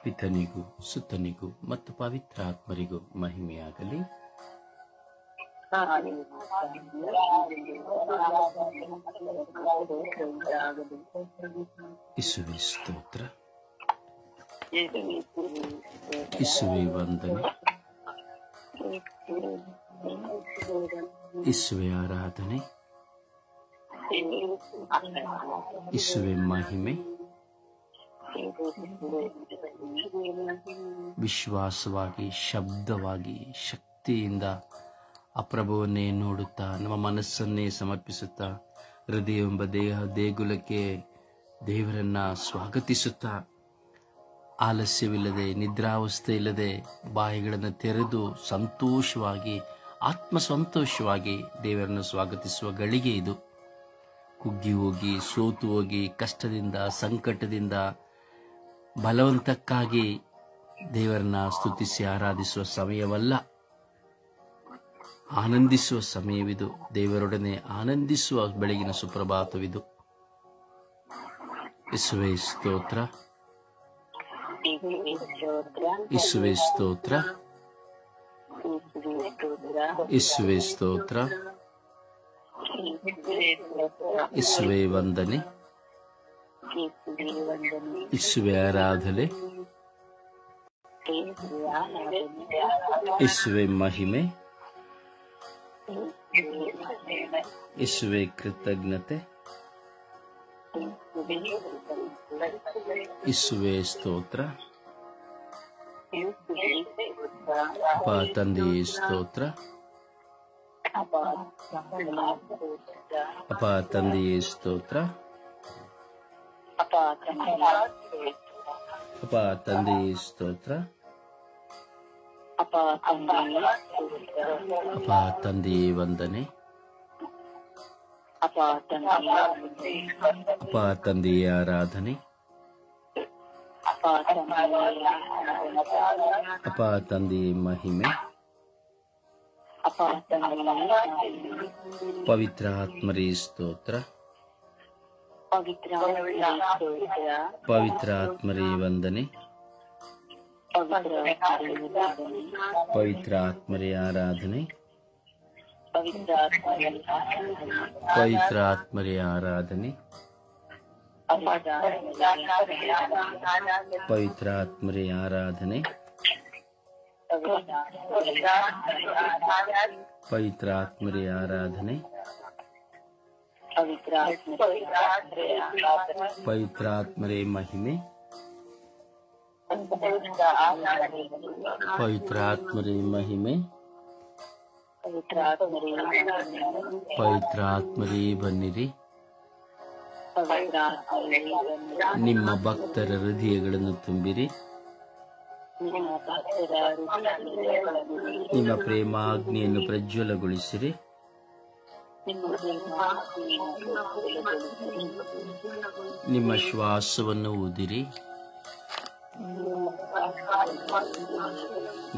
ಪಿತನಿಗೂ ಸುತನಿಗೂ ಮತ್ತು ಪವಿತ್ರಾತ್ಮರಿಗೂ ಮಹಿಮೆಯಾಗಲಿ. ಇಸುವೆ ಸ್ತೋತ್ರ, ಇಸುವೆ ವಂದನೆ, ಇಸುವೆ ಆರಾಧನೆ, ಇಸುವೆ ಮಹಿಮೆ. ವಿಶ್ವಾಸವಾಗಿ, ಶಬ್ದವಾಗಿ, ಶಕ್ತಿಯಿಂದ ಅಪ್ರಭುವನ್ನೇ ನೋಡುತ್ತಾ, ನಮ್ಮ ಮನಸ್ಸನ್ನೇ ಸಮರ್ಪಿಸುತ್ತಾ, ಹೃದಯವೆಂಬ ದೇಗುಲಕ್ಕೆ ದೇವರನ್ನ ಸ್ವಾಗತಿಸುತ್ತಾ, ಆಲಸ್ಯವಿಲ್ಲದೆ, ನಿದ್ರಾವಸ್ಥೆ ಇಲ್ಲದೆ ಬಾಯಿಗಳನ್ನು ತೆರೆದು ಸಂತೋಷವಾಗಿ, ಆತ್ಮಸಂತೋಷವಾಗಿ ದೇವರನ್ನು ಸ್ವಾಗತಿಸುವ ಗಳಿಗೆ ಇದು. ಕುಗ್ಗಿ ಹೋಗಿ, ಸೋತು ಹೋಗಿ, ಕಷ್ಟದಿಂದ, ಸಂಕಟದಿಂದ, ಬಲವಂತಕ್ಕಾಗಿ ದೇವರನ್ನ ಸ್ತುತಿಸಿ ಆರಾಧಿಸುವ ಸಮಯವಲ್ಲ, ಆನಂದಿಸುವ ಸಮಯವಿದು. ದೇವರೊಡನೆ ಆನಂದಿಸುವ ಬೆಳಗಿನ ಸುಪ್ರಭಾತವಿದು. ಇಸುವೆ ಸ್ತೋತ್ರ, ಇಸುವೆ ಸ್ತೋತ್ರ, ಇಸುವೆ ಸ್ತೋತ್ರ, ಇಸುವೆ ವಂದನೆ, ಇಸುವೆ ಆರಾಧನೆ, ಇಸುವೆ ಮಹಿಮೆ, ಇಸುವೆ ಕೃತಜ್ಞತೆ, ಇಸುವೆ ಸ್ತೋತ್ರ. ಅಪ್ಪ ತಂದೆಯೇ ಸ್ತೋತ್ರ, ಅಪ್ಪ ತಂದೆಯೇ ಸ್ತೋತ್ರ, ಅಪ್ಪ ತಂದೆಯೇ ಸ್ತೋತ್ರ, ಅಪ್ಪ ತಂದೆಯೇ ವಂದನೆ, ಅಪ್ಪ ತಂದೆಯೇ ಆರಾಧನೆ, ಅಪ್ಪ ತಂದೆಯೇ ಮಹಿಮೆ. ಪವಿತ್ರ ಆತ್ಮರೇ ಸ್ತೋತ್ರ, ಪವಿತ್ರ ಆತ್ಮರೇ ವಂದನೆ, ಪವಿತ್ರ ಆತ್ಮರೇ ಆರಾಧನೆ, ಪವಿತ್ರ ಆತ್ಮರೇ ಆರಾಧನೆ, ಪವಿತ್ರ ಆತ್ಮರೇ ಆರಾಧನೆ, ಪವಿತ್ರ ಆತ್ಮರೇ ಆರಾಧನೆ, ಪವಿತ್ರ ಆತ್ಮರೇ ಮಹಿಮೆ, ಪವಿತ್ರ ಆತ್ಮರೇ ಮಹಿಮೆ, ಪವಿತ್ರ ಆತ್ಮರೇ ಬನ್ನಿರಿ. ನಿಮ್ಮ ಭಕ್ತರ ಹೃದಯಗಳನ್ನು ತುಂಬಿರಿ. ನಿಮ್ಮ ಪ್ರೇಮಾಗ್ನಿಯನ್ನು ಪ್ರಜ್ವಲಗೊಳಿಸಿರಿ. ನಿಮ್ಮ ಶ್ವಾಸವನ್ನು ಊದಿರಿ.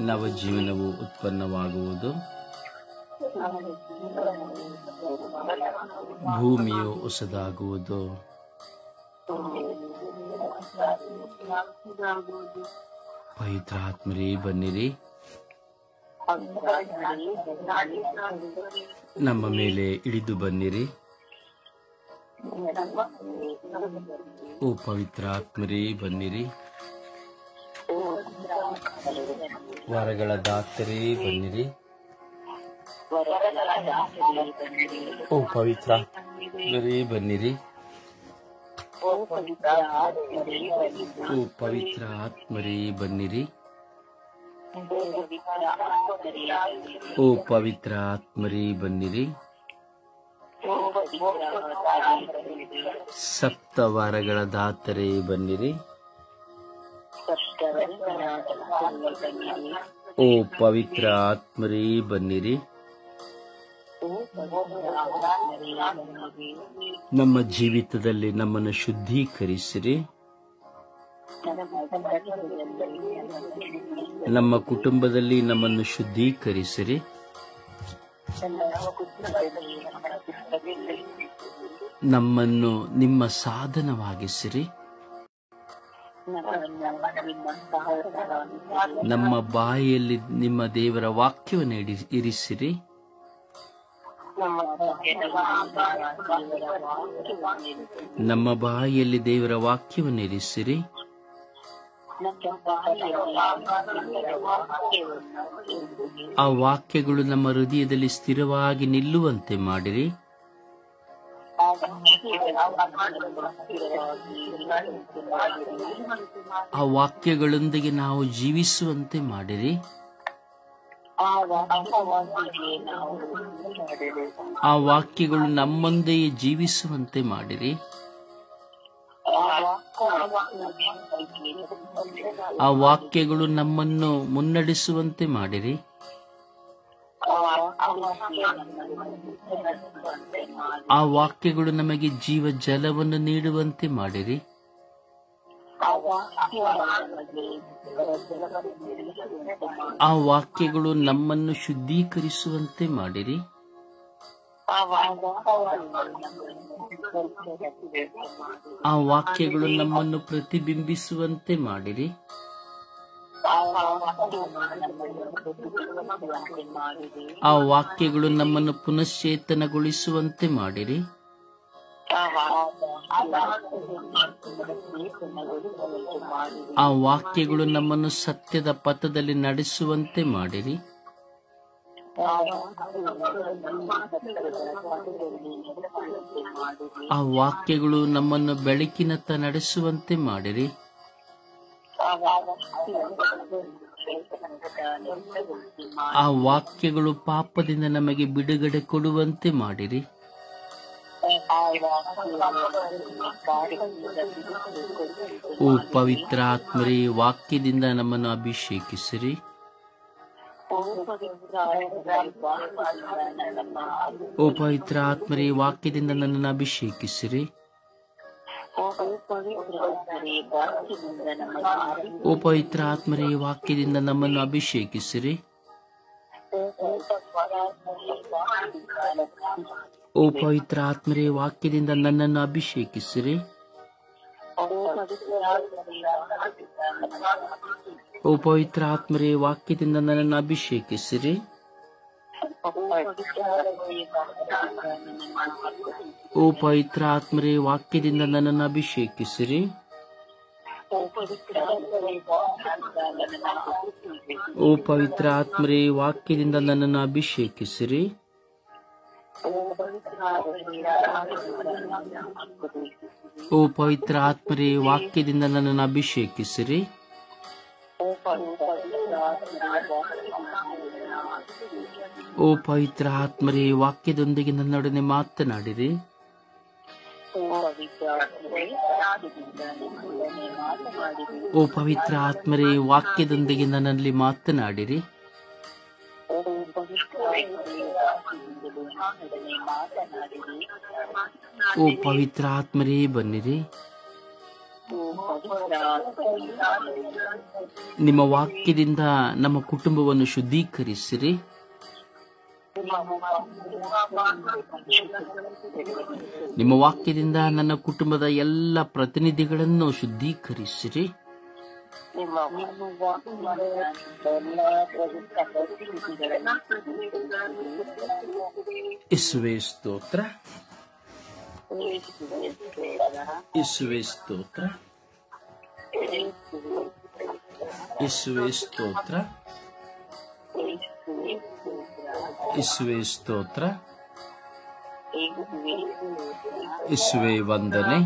ನವಜೀವನವು ಉತ್ಪನ್ನವಾಗುವುದು. ಭೂಮಿಯು ಹೊಸದಾಗುವುದು. ಪವಿತ್ರ ಆತ್ಮರೇ ಬನ್ನಿರಿ. ನಮ್ಮ ಮೇಲೆ ಇಳಿದು ಬನ್ನಿರಿ. ಓ ಪವಿತ್ರ ಆತ್ಮರೇ ಬನ್ನಿರಿ. ವರಗಳ ದಾತರೇ ಬನ್ನಿರಿ. ಓ ಪವಿತ್ರ ಆತ್ಮರೇ ಬನ್ನಿರಿ. ಓ ಪವಿತ್ರ ಆತ್ಮರೇ ಬನ್ನಿರಿ. ಓ ಪವಿತ್ರ ಆತ್ಮರೇ ಬನ್ನಿರಿ. ಸಪ್ತವಾರಗಳ ದಾತರೇ ಬನ್ನಿರಿ. ಓ ಪವಿತ್ರ ಆತ್ಮರೇ ಬನ್ನಿರಿ. ನಮ್ಮ ಜೀವಿತದಲ್ಲಿ ನಮ್ಮನ್ನು ಶುದ್ಧೀಕರಿಸಿರಿ. ನಮ್ಮ ಕುಟುಂಬದಲ್ಲಿ ನಮ್ಮನ್ನು ಶುದ್ಧೀಕರಿಸಿರಿ. ನಮ್ಮನ್ನು ನಿಮ್ಮ ಸಾಧನವಾಗಿಸಿರಿ. ನಮ್ಮ ಬಾಯಿಯಲ್ಲಿ ನಿಮ್ಮ ದೇವರ ವಾಕ್ಯವನ್ನು ಇರಿಸಿರಿ. ನಮ್ಮ ಬಾಯಿಯಲ್ಲಿ ದೇವರ ವಾಕ್ಯವನ್ನು ಇರಿಸಿರಿ. ಆ ವಾಕ್ಯಗಳು ನಮ್ಮ ಹೃದಯದಲ್ಲಿ ಸ್ಥಿರವಾಗಿ ನಿಲ್ಲುವಂತೆ ಮಾಡಿರಿ. ಆ ವಾಕ್ಯಗಳೊಂದಿಗೆ ನಾವು ಜೀವಿಸುವಂತೆ ಮಾಡಿರಿ. ಆ ವಾಕ್ಯಗಳು ನಮ್ಮೊಂದಿಗೆ ಜೀವಿಸುವಂತೆ ಮಾಡಿರಿ. ಆ ವಾಕ್ಯಗಳು ನಮ್ಮನ್ನು ಮುನ್ನಡೆಸುವಂತೆ ಮಾಡಿರಿ. ಆ ವಾಕ್ಯಗಳು ನಮಗೆ ಜೀವ ಜಲವನ್ನು ನೀಡುವಂತೆ ಮಾಡಿರಿ. ಆ ವಾಕ್ಯಗಳು ನಮ್ಮನ್ನು ಶುದ್ಧೀಕರಿಸುವಂತೆ ಮಾಡಿರಿ. ಆ ವಾಕ್ಯಗಳು ನಮ್ಮನ್ನು ಪ್ರತಿಬಿಂಬಿಸುವಂತೆ ಮಾಡಿರಿ. ಆ ವಾಕ್ಯಗಳು ನಮ್ಮನ್ನು ಪುನಶ್ಚೇತನಗೊಳಿಸುವಂತೆ ಮಾಡಿರಿ. ಆ ವಾಕ್ಯಗಳು ನಮ್ಮನ್ನು ಸತ್ಯದ ಪಥದಲ್ಲಿ ನಡೆಸುವಂತೆ ಮಾಡಿರಿ. ಆ ವಾಕ್ಯಗಳು ನಮ್ಮನ್ನು ಬೆಳಕಿನತ್ತ ನಡೆಸುವಂತೆ ಮಾಡಿರಿ. ಆ ವಾಕ್ಯಗಳು ಪಾಪದಿಂದ ನಮಗೆ ಬಿಡುಗಡೆ ಕೊಡುವಂತೆ ಮಾಡಿರಿ. ಓ ಪವಿತ್ರ ಆತ್ಮರೇ, ವಾಕ್ಯದಿಂದ ನಮ್ಮನ್ನು ಅಭಿಷೇಕಿಸಿರಿ. ಓ ಪವಿತ್ರ ಆತ್ಮರೇ, ವಾಕ್ಯದಿಂದ ನನ್ನನ್ನು ಅಭಿಷೇಕಿಸಿರಿ. ಓ ಪವಿತ್ರ ಆತ್ಮರೇ, ವಾಕ್ಯದಿಂದ ನಮ್ಮನ್ನು ಅಭಿಷೇಕಿಸಿರಿ. ಓ ಪವಿತ್ರ ಆತ್ಮರೇ, ವಾಕ್ಯದಿಂದ ನನ್ನನ್ನು ಅಭಿಷೇಕಿಸಿರಿ. ಓ ಪವಿತ್ರ ಆತ್ಮರೇ, ವಾಕ್ಯದಿಂದ ನನ್ನನ್ನು ಅಭಿಷೇಕಿಸಿರಿ. ಓ ಪವಿತ್ರ ಆತ್ಮರೇ, ವಾಕ್ಯದಿಂದ ನನ್ನನ್ನು ಅಭಿಷೇಕಿಸಿರಿ. ಓ ಪವಿತ್ರ ಆತ್ಮರೇ, ವಾಕ್ಯದಿಂದ ನನ್ನನ್ನು ಅಭಿಷೇಕಿಸಿರಿ. ಓ ಪವಿತ್ರ ಆತ್ಮರೇ, ವಾಕ್ಯದಿಂದ ನನ್ನನ್ನು ಅಭಿಷೇಕಿಸಿರಿ. ಓ ಪವಿತ್ರ ಆತ್ಮರೇ, ವಾಕ್ಯದೊಂದಿಗೆ ನನ್ನೊಡನೆ ಮಾತನಾಡಿರಿ. ಓ ಪವಿತ್ರ ಆತ್ಮರೇ, ವಾಕ್ಯದೊಂದಿಗೆ ನನ್ನಲ್ಲಿ ಮಾತನಾಡಿರಿ. ಓ ಪವಿತ್ರ ಆತ್ಮರೇ, ಬನ್ನಿರಿ. ನಿಮ್ಮ ವಾಕ್ಯದಿಂದ ನಮ್ಮ ಕುಟುಂಬವನ್ನು ಶುದ್ಧೀಕರಿಸಿರಿ. ನಿಮ್ಮ ವಾಕ್ಯದಿಂದ ನನ್ನ ಕುಟುಂಬದ ಎಲ್ಲ ಪ್ರತಿನಿಧಿಗಳನ್ನು ಶುದ್ಧೀಕರಿಸಿರಿ. ಯೇಸುವೇ ಸ್ತೋತ್ರ, ಯೇಸುವೇ ಸ್ತೋತ್ರ, ಯೇಸುವೇ ಸ್ತೋತ್ರ, ಯೇಸುವೇ ಸ್ತೋತ್ರ, ಯೇಸುವೇ ವಂದನೆ,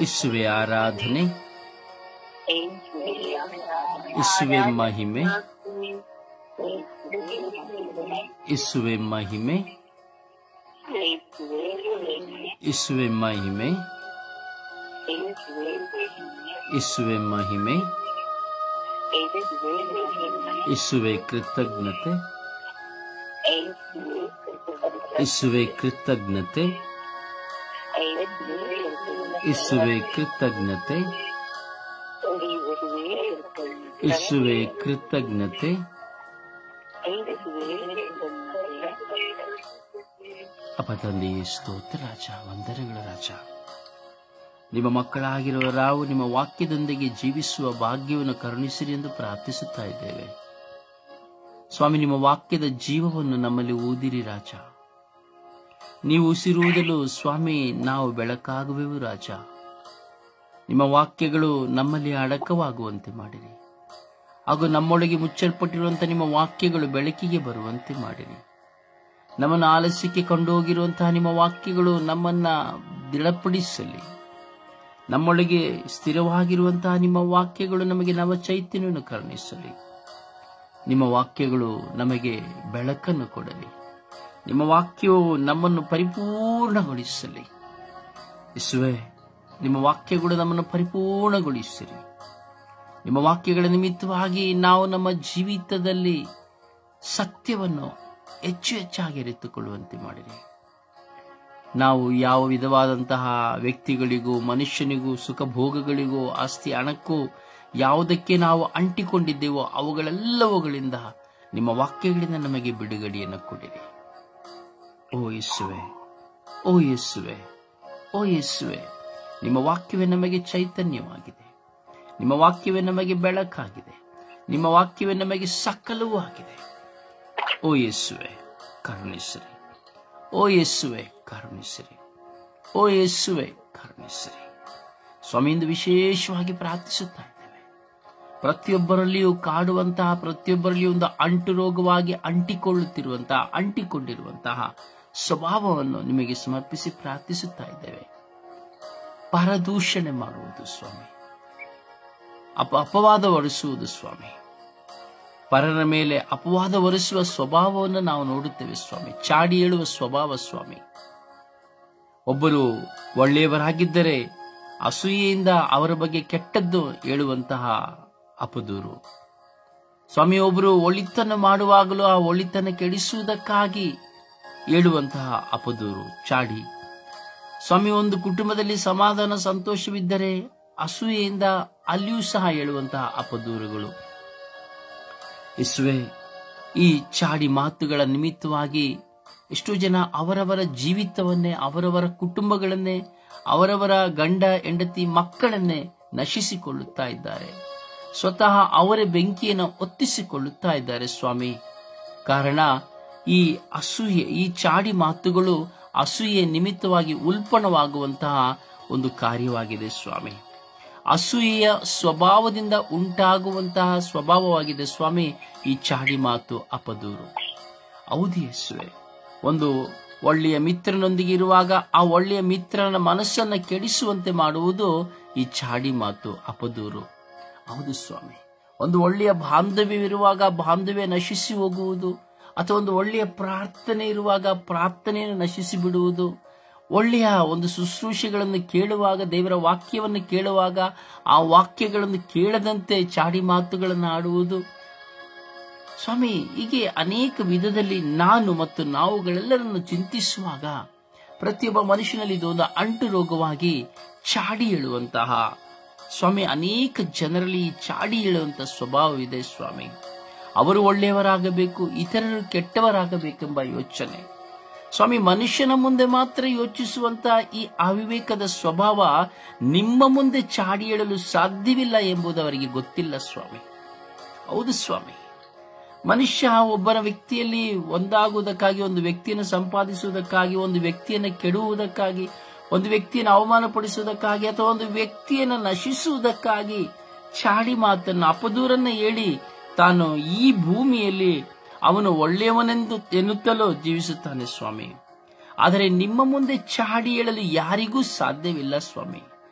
ಯೇಸುವೇ ಆರಾಧನೆ, ಯೇಸುವೇ ಮಹಿಮೆ, ಯೇಸುವೇ ಮಹಿಮೆ, ಯೇಸುವೇ ಮಹಿಮೆ, ಯೇಸುವೇ ಮಹಿಮೆ, ಯೇಸುವೇ ಕೃತಜ್ಞತೆ, ಯೇಸುವೇ ಕೃತಜ್ಞತೆ, ಯೇಸುವೇ ಕೃತಜ್ಞತೆ, ಯೇಸುವೇ ಕೃತಜ್ಞತೆ. ಅಪ್ಪ ತಂದೆಯೇ ಸ್ತೋತ್ರ ರಾಜ, ವಂದನೆಗಳ ರಾಜ. ನಿಮ್ಮ ಮಕ್ಕಳಾಗಿರುವ ನಾವು ನಿಮ್ಮ ವಾಕ್ಯದೊಂದಿಗೆ ಜೀವಿಸುವ ಭಾಗ್ಯವನ್ನು ಕರುಣಿಸಿರಿ ಎಂದು ಪ್ರಾರ್ಥಿಸುತ್ತಾ ಇದ್ದೇವೆ. ಸ್ವಾಮಿ, ನಿಮ್ಮ ವಾಕ್ಯದ ಜೀವವನ್ನು ನಮ್ಮಲ್ಲಿ ಊದಿರಿ ರಾಜ. ನೀವು ಉಸಿರುವುದಲು ಸ್ವಾಮಿ ನಾವು ಬೆಳಕಾಗುವೆವು ರಾಜ. ನಿಮ್ಮ ವಾಕ್ಯಗಳು ನಮ್ಮಲ್ಲಿ ಅಡಕವಾಗುವಂತೆ ಮಾಡಿರಿ. ಹಾಗೂ ನಮ್ಮೊಳಗೆ ಮುಚ್ಚಲ್ಪಟ್ಟಿರುವಂತಹ ನಿಮ್ಮ ವಾಕ್ಯಗಳು ಬೆಳಕಿಗೆ ಬರುವಂತೆ ಮಾಡಿರಿ. ನಮ್ಮನ್ನು ಆಲಸ್ಯಕ್ಕೆ ಕೊಂಡೋಗಿರುವಂತಹ ನಿಮ್ಮ ವಾಕ್ಯಗಳು ನಮ್ಮನ್ನ ದೃಢಪಡಿಸಲಿ. ನಮ್ಮೊಳಗೆ ಸ್ಥಿರವಾಗಿರುವಂತಹ ನಿಮ್ಮ ವಾಕ್ಯಗಳು ನಮಗೆ ನವ ಚೈತನ್ಯವನ್ನು ಕರುಣಿಸಲಿ. ನಿಮ್ಮ ವಾಕ್ಯಗಳು ನಮಗೆ ಬೆಳಕನ್ನು ಕೊಡಲಿ. ನಿಮ್ಮ ವಾಕ್ಯವು ನಮ್ಮನ್ನು ಪರಿಪೂರ್ಣಗೊಳಿಸಲಿ. ಯೇಸುವೇ, ನಿಮ್ಮ ವಾಕ್ಯಗಳು ನಮ್ಮನ್ನು ಪರಿಪೂರ್ಣಗೊಳಿಸಿರಿ. ನಿಮ್ಮ ವಾಕ್ಯಗಳ ನಿಮಿತ್ತವಾಗಿ ನಾವು ನಮ್ಮ ಜೀವಿತದಲ್ಲಿ ಸತ್ಯವನ್ನು ಹೆಚ್ಚು ಹೆಚ್ಚಾಗಿ ಅರಿತುಕೊಳ್ಳುವಂತೆ ಮಾಡಿರಿ. ನಾವು ಯಾವ ವಿಧವಾದಂತಹ ವ್ಯಕ್ತಿಗಳಿಗೂ, ಮನುಷ್ಯನಿಗೂ, ಸುಖ ಭೋಗಗಳಿಗೂ, ಆಸ್ತಿ ಹಣಕ್ಕೂ ಯಾವುದಕ್ಕೆ ನಾವು ಅಂಟಿಕೊಂಡಿದ್ದೇವೋ ಅವುಗಳೆಲ್ಲವುಗಳಿಂದ ನಿಮ್ಮ ವಾಕ್ಯಗಳಿಂದ ನಮಗೆ ಬಿಡುಗಡೆಯನ್ನು ಕೊಡಿರಿ. ಓ ಯೇಸುವೆ, ಓ ಯೇಸುವೆ, ಓ ಯೇಸುವೆ, ನಿಮ್ಮ ವಾಕ್ಯವೇ ನಮಗೆ ಚೈತನ್ಯವಾಗಿದೆ. ನಿಮ್ಮ ವಾಕ್ಯವೇ ನಮಗೆ ಬೆಳಕಾಗಿದೆ. ನಿಮ್ಮ ವಾಕ್ಯವೇ ನಮಗೆ ಸಕಲವೂ ಆಗಿದೆ. ಓ ಯೇಸುವೆ, ಕರುಣಿಸಿರಿ. ಓ ಯೇಸುವೆ, ಕರುಣಿಸಿರಿ. ಓ ಯೇಸುವೆ, ಕರುಣಿಸಿರಿ. ಸ್ವಾಮಿಯಿಂದ ವಿಶೇಷವಾಗಿ ಪ್ರಾರ್ಥಿಸುತ್ತಾ ಇದ್ದೇವೆ. ಪ್ರತಿಯೊಬ್ಬರಲ್ಲಿಯೂ ಕಾಡುವಂತಹ, ಪ್ರತಿಯೊಬ್ಬರಲ್ಲಿಯೂ ಒಂದು ಅಂಟು ರೋಗವಾಗಿ ಅಂಟಿಕೊಂಡಿರುವಂತಹ ಸ್ವಭಾವವನ್ನು ನಿಮಗೆ ಸಮರ್ಪಿಸಿ ಪ್ರಾರ್ಥಿಸುತ್ತಾ ಇದ್ದೇವೆ. ಪರದೂಷಣೆ ಮಾಡುವುದು ಸ್ವಾಮಿ, ಅಪವಾದ ಹೊರಿಸುವುದು ಸ್ವಾಮಿ, ಪರರ ಮೇಲೆ ಅಪವಾದ ಹೊರಿಸುವ ಸ್ವಭಾವವನ್ನು ನಾವು ನೋಡುತ್ತೇವೆ ಸ್ವಾಮಿ. ಚಾಡಿ ಹೇಳುವ ಸ್ವಭಾವ ಸ್ವಾಮಿ. ಒಬ್ಬರು ಒಳ್ಳೆಯವರಾಗಿದ್ದರೆ ಅಸೂಯೆಯಿಂದ ಅವರ ಬಗ್ಗೆ ಕೆಟ್ಟದ್ದು ಹೇಳುವಂತಹ ಅಪದೂರು ಸ್ವಾಮಿ. ಒಬ್ಬರು ಒಳಿತನ್ನು ಮಾಡುವಾಗಲೂ ಆ ಒಳಿತನ್ನು ಕೆಡಿಸುವುದಕ್ಕಾಗಿ ಹೇಳುವಂತಹ ಅಪದೂರು, ಚಾಡಿ ಸ್ವಾಮಿ. ಒಂದು ಕುಟುಂಬದಲ್ಲಿ ಸಮಾಧಾನ ಸಂತೋಷವಿದ್ದರೆ ಅಸೂಯೆಯಿಂದ ಅಲ್ಲಿಯೂ ಸಹ ಹೇಳುವಂತಹ ಅಪದೂರುಗಳು. ಯೇಸುವೆ, ಈ ಚಾಡಿ ಮಾತುಗಳ ನಿಮಿತ್ತವಾಗಿ ಎಷ್ಟೋ ಜನ ಅವರವರ ಜೀವಿತವನ್ನೇ, ಅವರವರ ಕುಟುಂಬಗಳನ್ನೇ, ಅವರವರ ಗಂಡ ಹೆಂಡತಿ ಮಕ್ಕಳನ್ನೇ ನಶಿಸಿಕೊಳ್ಳುತ್ತಾ ಇದ್ದಾರೆ. ಸ್ವತಃ ಅವರೇ ಬೆಂಕಿಯನ್ನು ಹೊತ್ತಿಸಿಕೊಳ್ಳುತ್ತಾ ಇದ್ದಾರೆ ಸ್ವಾಮಿ. ಕಾರಣ ಈ ಅಸೂಯೆ, ಈ ಚಾಡಿ ಮಾತುಗಳು ಅಸೂಯೆ ನಿಮಿತ್ತವಾಗಿ ಉಲ್ಪಣವಾಗುವಂತಹ ಒಂದು ಕಾರ್ಯವಾಗಿದೆ ಸ್ವಾಮಿ. ಅಸೂಯೆಯ ಸ್ವಭಾವದಿಂದ ಉಂಟಾಗುವಂತಹ ಸ್ವಭಾವವಾಗಿದೆ ಸ್ವಾಮಿ ಈ ಚಾಡಿ ಮಾತು, ಅಪದೂರು. ಹೌದು ಯೇಸುವೆ, ಒಂದು ಒಳ್ಳೆಯ ಮಿತ್ರನೊಂದಿಗೆ ಇರುವಾಗ ಆ ಒಳ್ಳೆಯ ಮಿತ್ರನ ಮನಸ್ಸನ್ನು ಕೆಡಿಸುವಂತೆ ಮಾಡುವುದು ಈ ಚಾಡಿ ಮಾತು, ಅಪದೂರು. ಹೌದು ಸ್ವಾಮಿ, ಒಂದು ಒಳ್ಳೆಯ ಬಾಂಧವ್ಯವಿರುವಾಗ ಬಾಂಧವ್ಯ ನಶಿಸಿ ಹೋಗುವುದು, ಅಥವಾ ಒಂದು ಒಳ್ಳೆಯ ಪ್ರಾರ್ಥನೆ ಇರುವಾಗ ಪ್ರಾರ್ಥನೆಯನ್ನು ನಶಿಸಿ ಬಿಡುವುದು, ಒಳ್ಳೆಯ ಒಂದು ಶುಶ್ರೂಷೆಗಳನ್ನು ಕೇಳುವಾಗ, ದೇವರ ವಾಕ್ಯವನ್ನು ಕೇಳುವಾಗ ಆ ವಾಕ್ಯಗಳನ್ನು ಕೇಳದಂತೆ ಚಾಡಿ ಮಾತುಗಳನ್ನು ಆಡುವುದು ಸ್ವಾಮಿ. ಹೀಗೆ ಅನೇಕ ವಿಧದಲ್ಲಿ ನಾನು ಮತ್ತು ನಾವುಗಳೆಲ್ಲರನ್ನು ಚಿಂತಿಸುವಾಗ ಪ್ರತಿಯೊಬ್ಬ ಮನುಷ್ಯನಲ್ಲಿ ಇದೊಂದು ಅಂಟು ರೋಗವಾಗಿ ಚಾಡಿ ಹೇಳುವಂತಹ ಸ್ವಾಮಿ, ಅನೇಕ ಜನರಲ್ಲಿ ಚಾಡಿ ಹೇಳುವಂತಹ ಸ್ವಭಾವವಿದೆ ಸ್ವಾಮಿ. ಅವರು ಒಳ್ಳೆಯವರಾಗಬೇಕು, ಇತರರು ಕೆಟ್ಟವರಾಗಬೇಕೆಂಬ ಯೋಚನೆ ಸ್ವಾಮಿ. ಮನುಷ್ಯನ ಮುಂದೆ ಮಾತ್ರ ಯೋಚಿಸುವಂತಹ ಈ ಅವಿವೇಕದ ಸ್ವಭಾವ ನಿಮ್ಮ ಮುಂದೆ ಚಾಡಿ ಹೇಳಲು ಸಾಧ್ಯವಿಲ್ಲ ಎಂಬುದು ಅವರಿಗೆ ಗೊತ್ತಿಲ್ಲ ಸ್ವಾಮಿ. ಹೌದು ಸ್ವಾಮಿ, ಮನುಷ್ಯ ಒಬ್ಬರ ವ್ಯಕ್ತಿಯಲ್ಲಿ ಒಂದಾಗುವುದಕ್ಕಾಗಿ, ಒಂದು ವ್ಯಕ್ತಿಯನ್ನು ಸಂಪಾದಿಸುವುದಕ್ಕಾಗಿ, ಒಂದು ವ್ಯಕ್ತಿಯನ್ನು ಕೆಡುವುದಕ್ಕಾಗಿ, ಒಂದು ವ್ಯಕ್ತಿಯನ್ನು ಅವಮಾನಪಡಿಸುವುದಕ್ಕಾಗಿ, ಅಥವಾ ಒಂದು ವ್ಯಕ್ತಿಯನ್ನು ನಶಿಸುವುದಕ್ಕಾಗಿ ಚಾಡಿ ಮಾತನ್ನು, ಅಪದೂರನ್ನು ಹೇಳಿ ತಾನು ಈ ಭೂಮಿಯಲ್ಲಿ ಅವನು ಒಳ್ಳೆಯವನೆಂದು ಎನ್ನುತ್ತಲೋ ಜೀವಿಸುತ್ತಾನೆ ಸ್ವಾಮಿ. ಆದರೆ ನಿಮ್ಮ ಮುಂದೆ ಚಾಡಿ ಹೇಳಲು ಯಾರಿಗೂ ಸಾಧ್ಯವಿಲ್ಲ ಸ್ವಾಮಿ.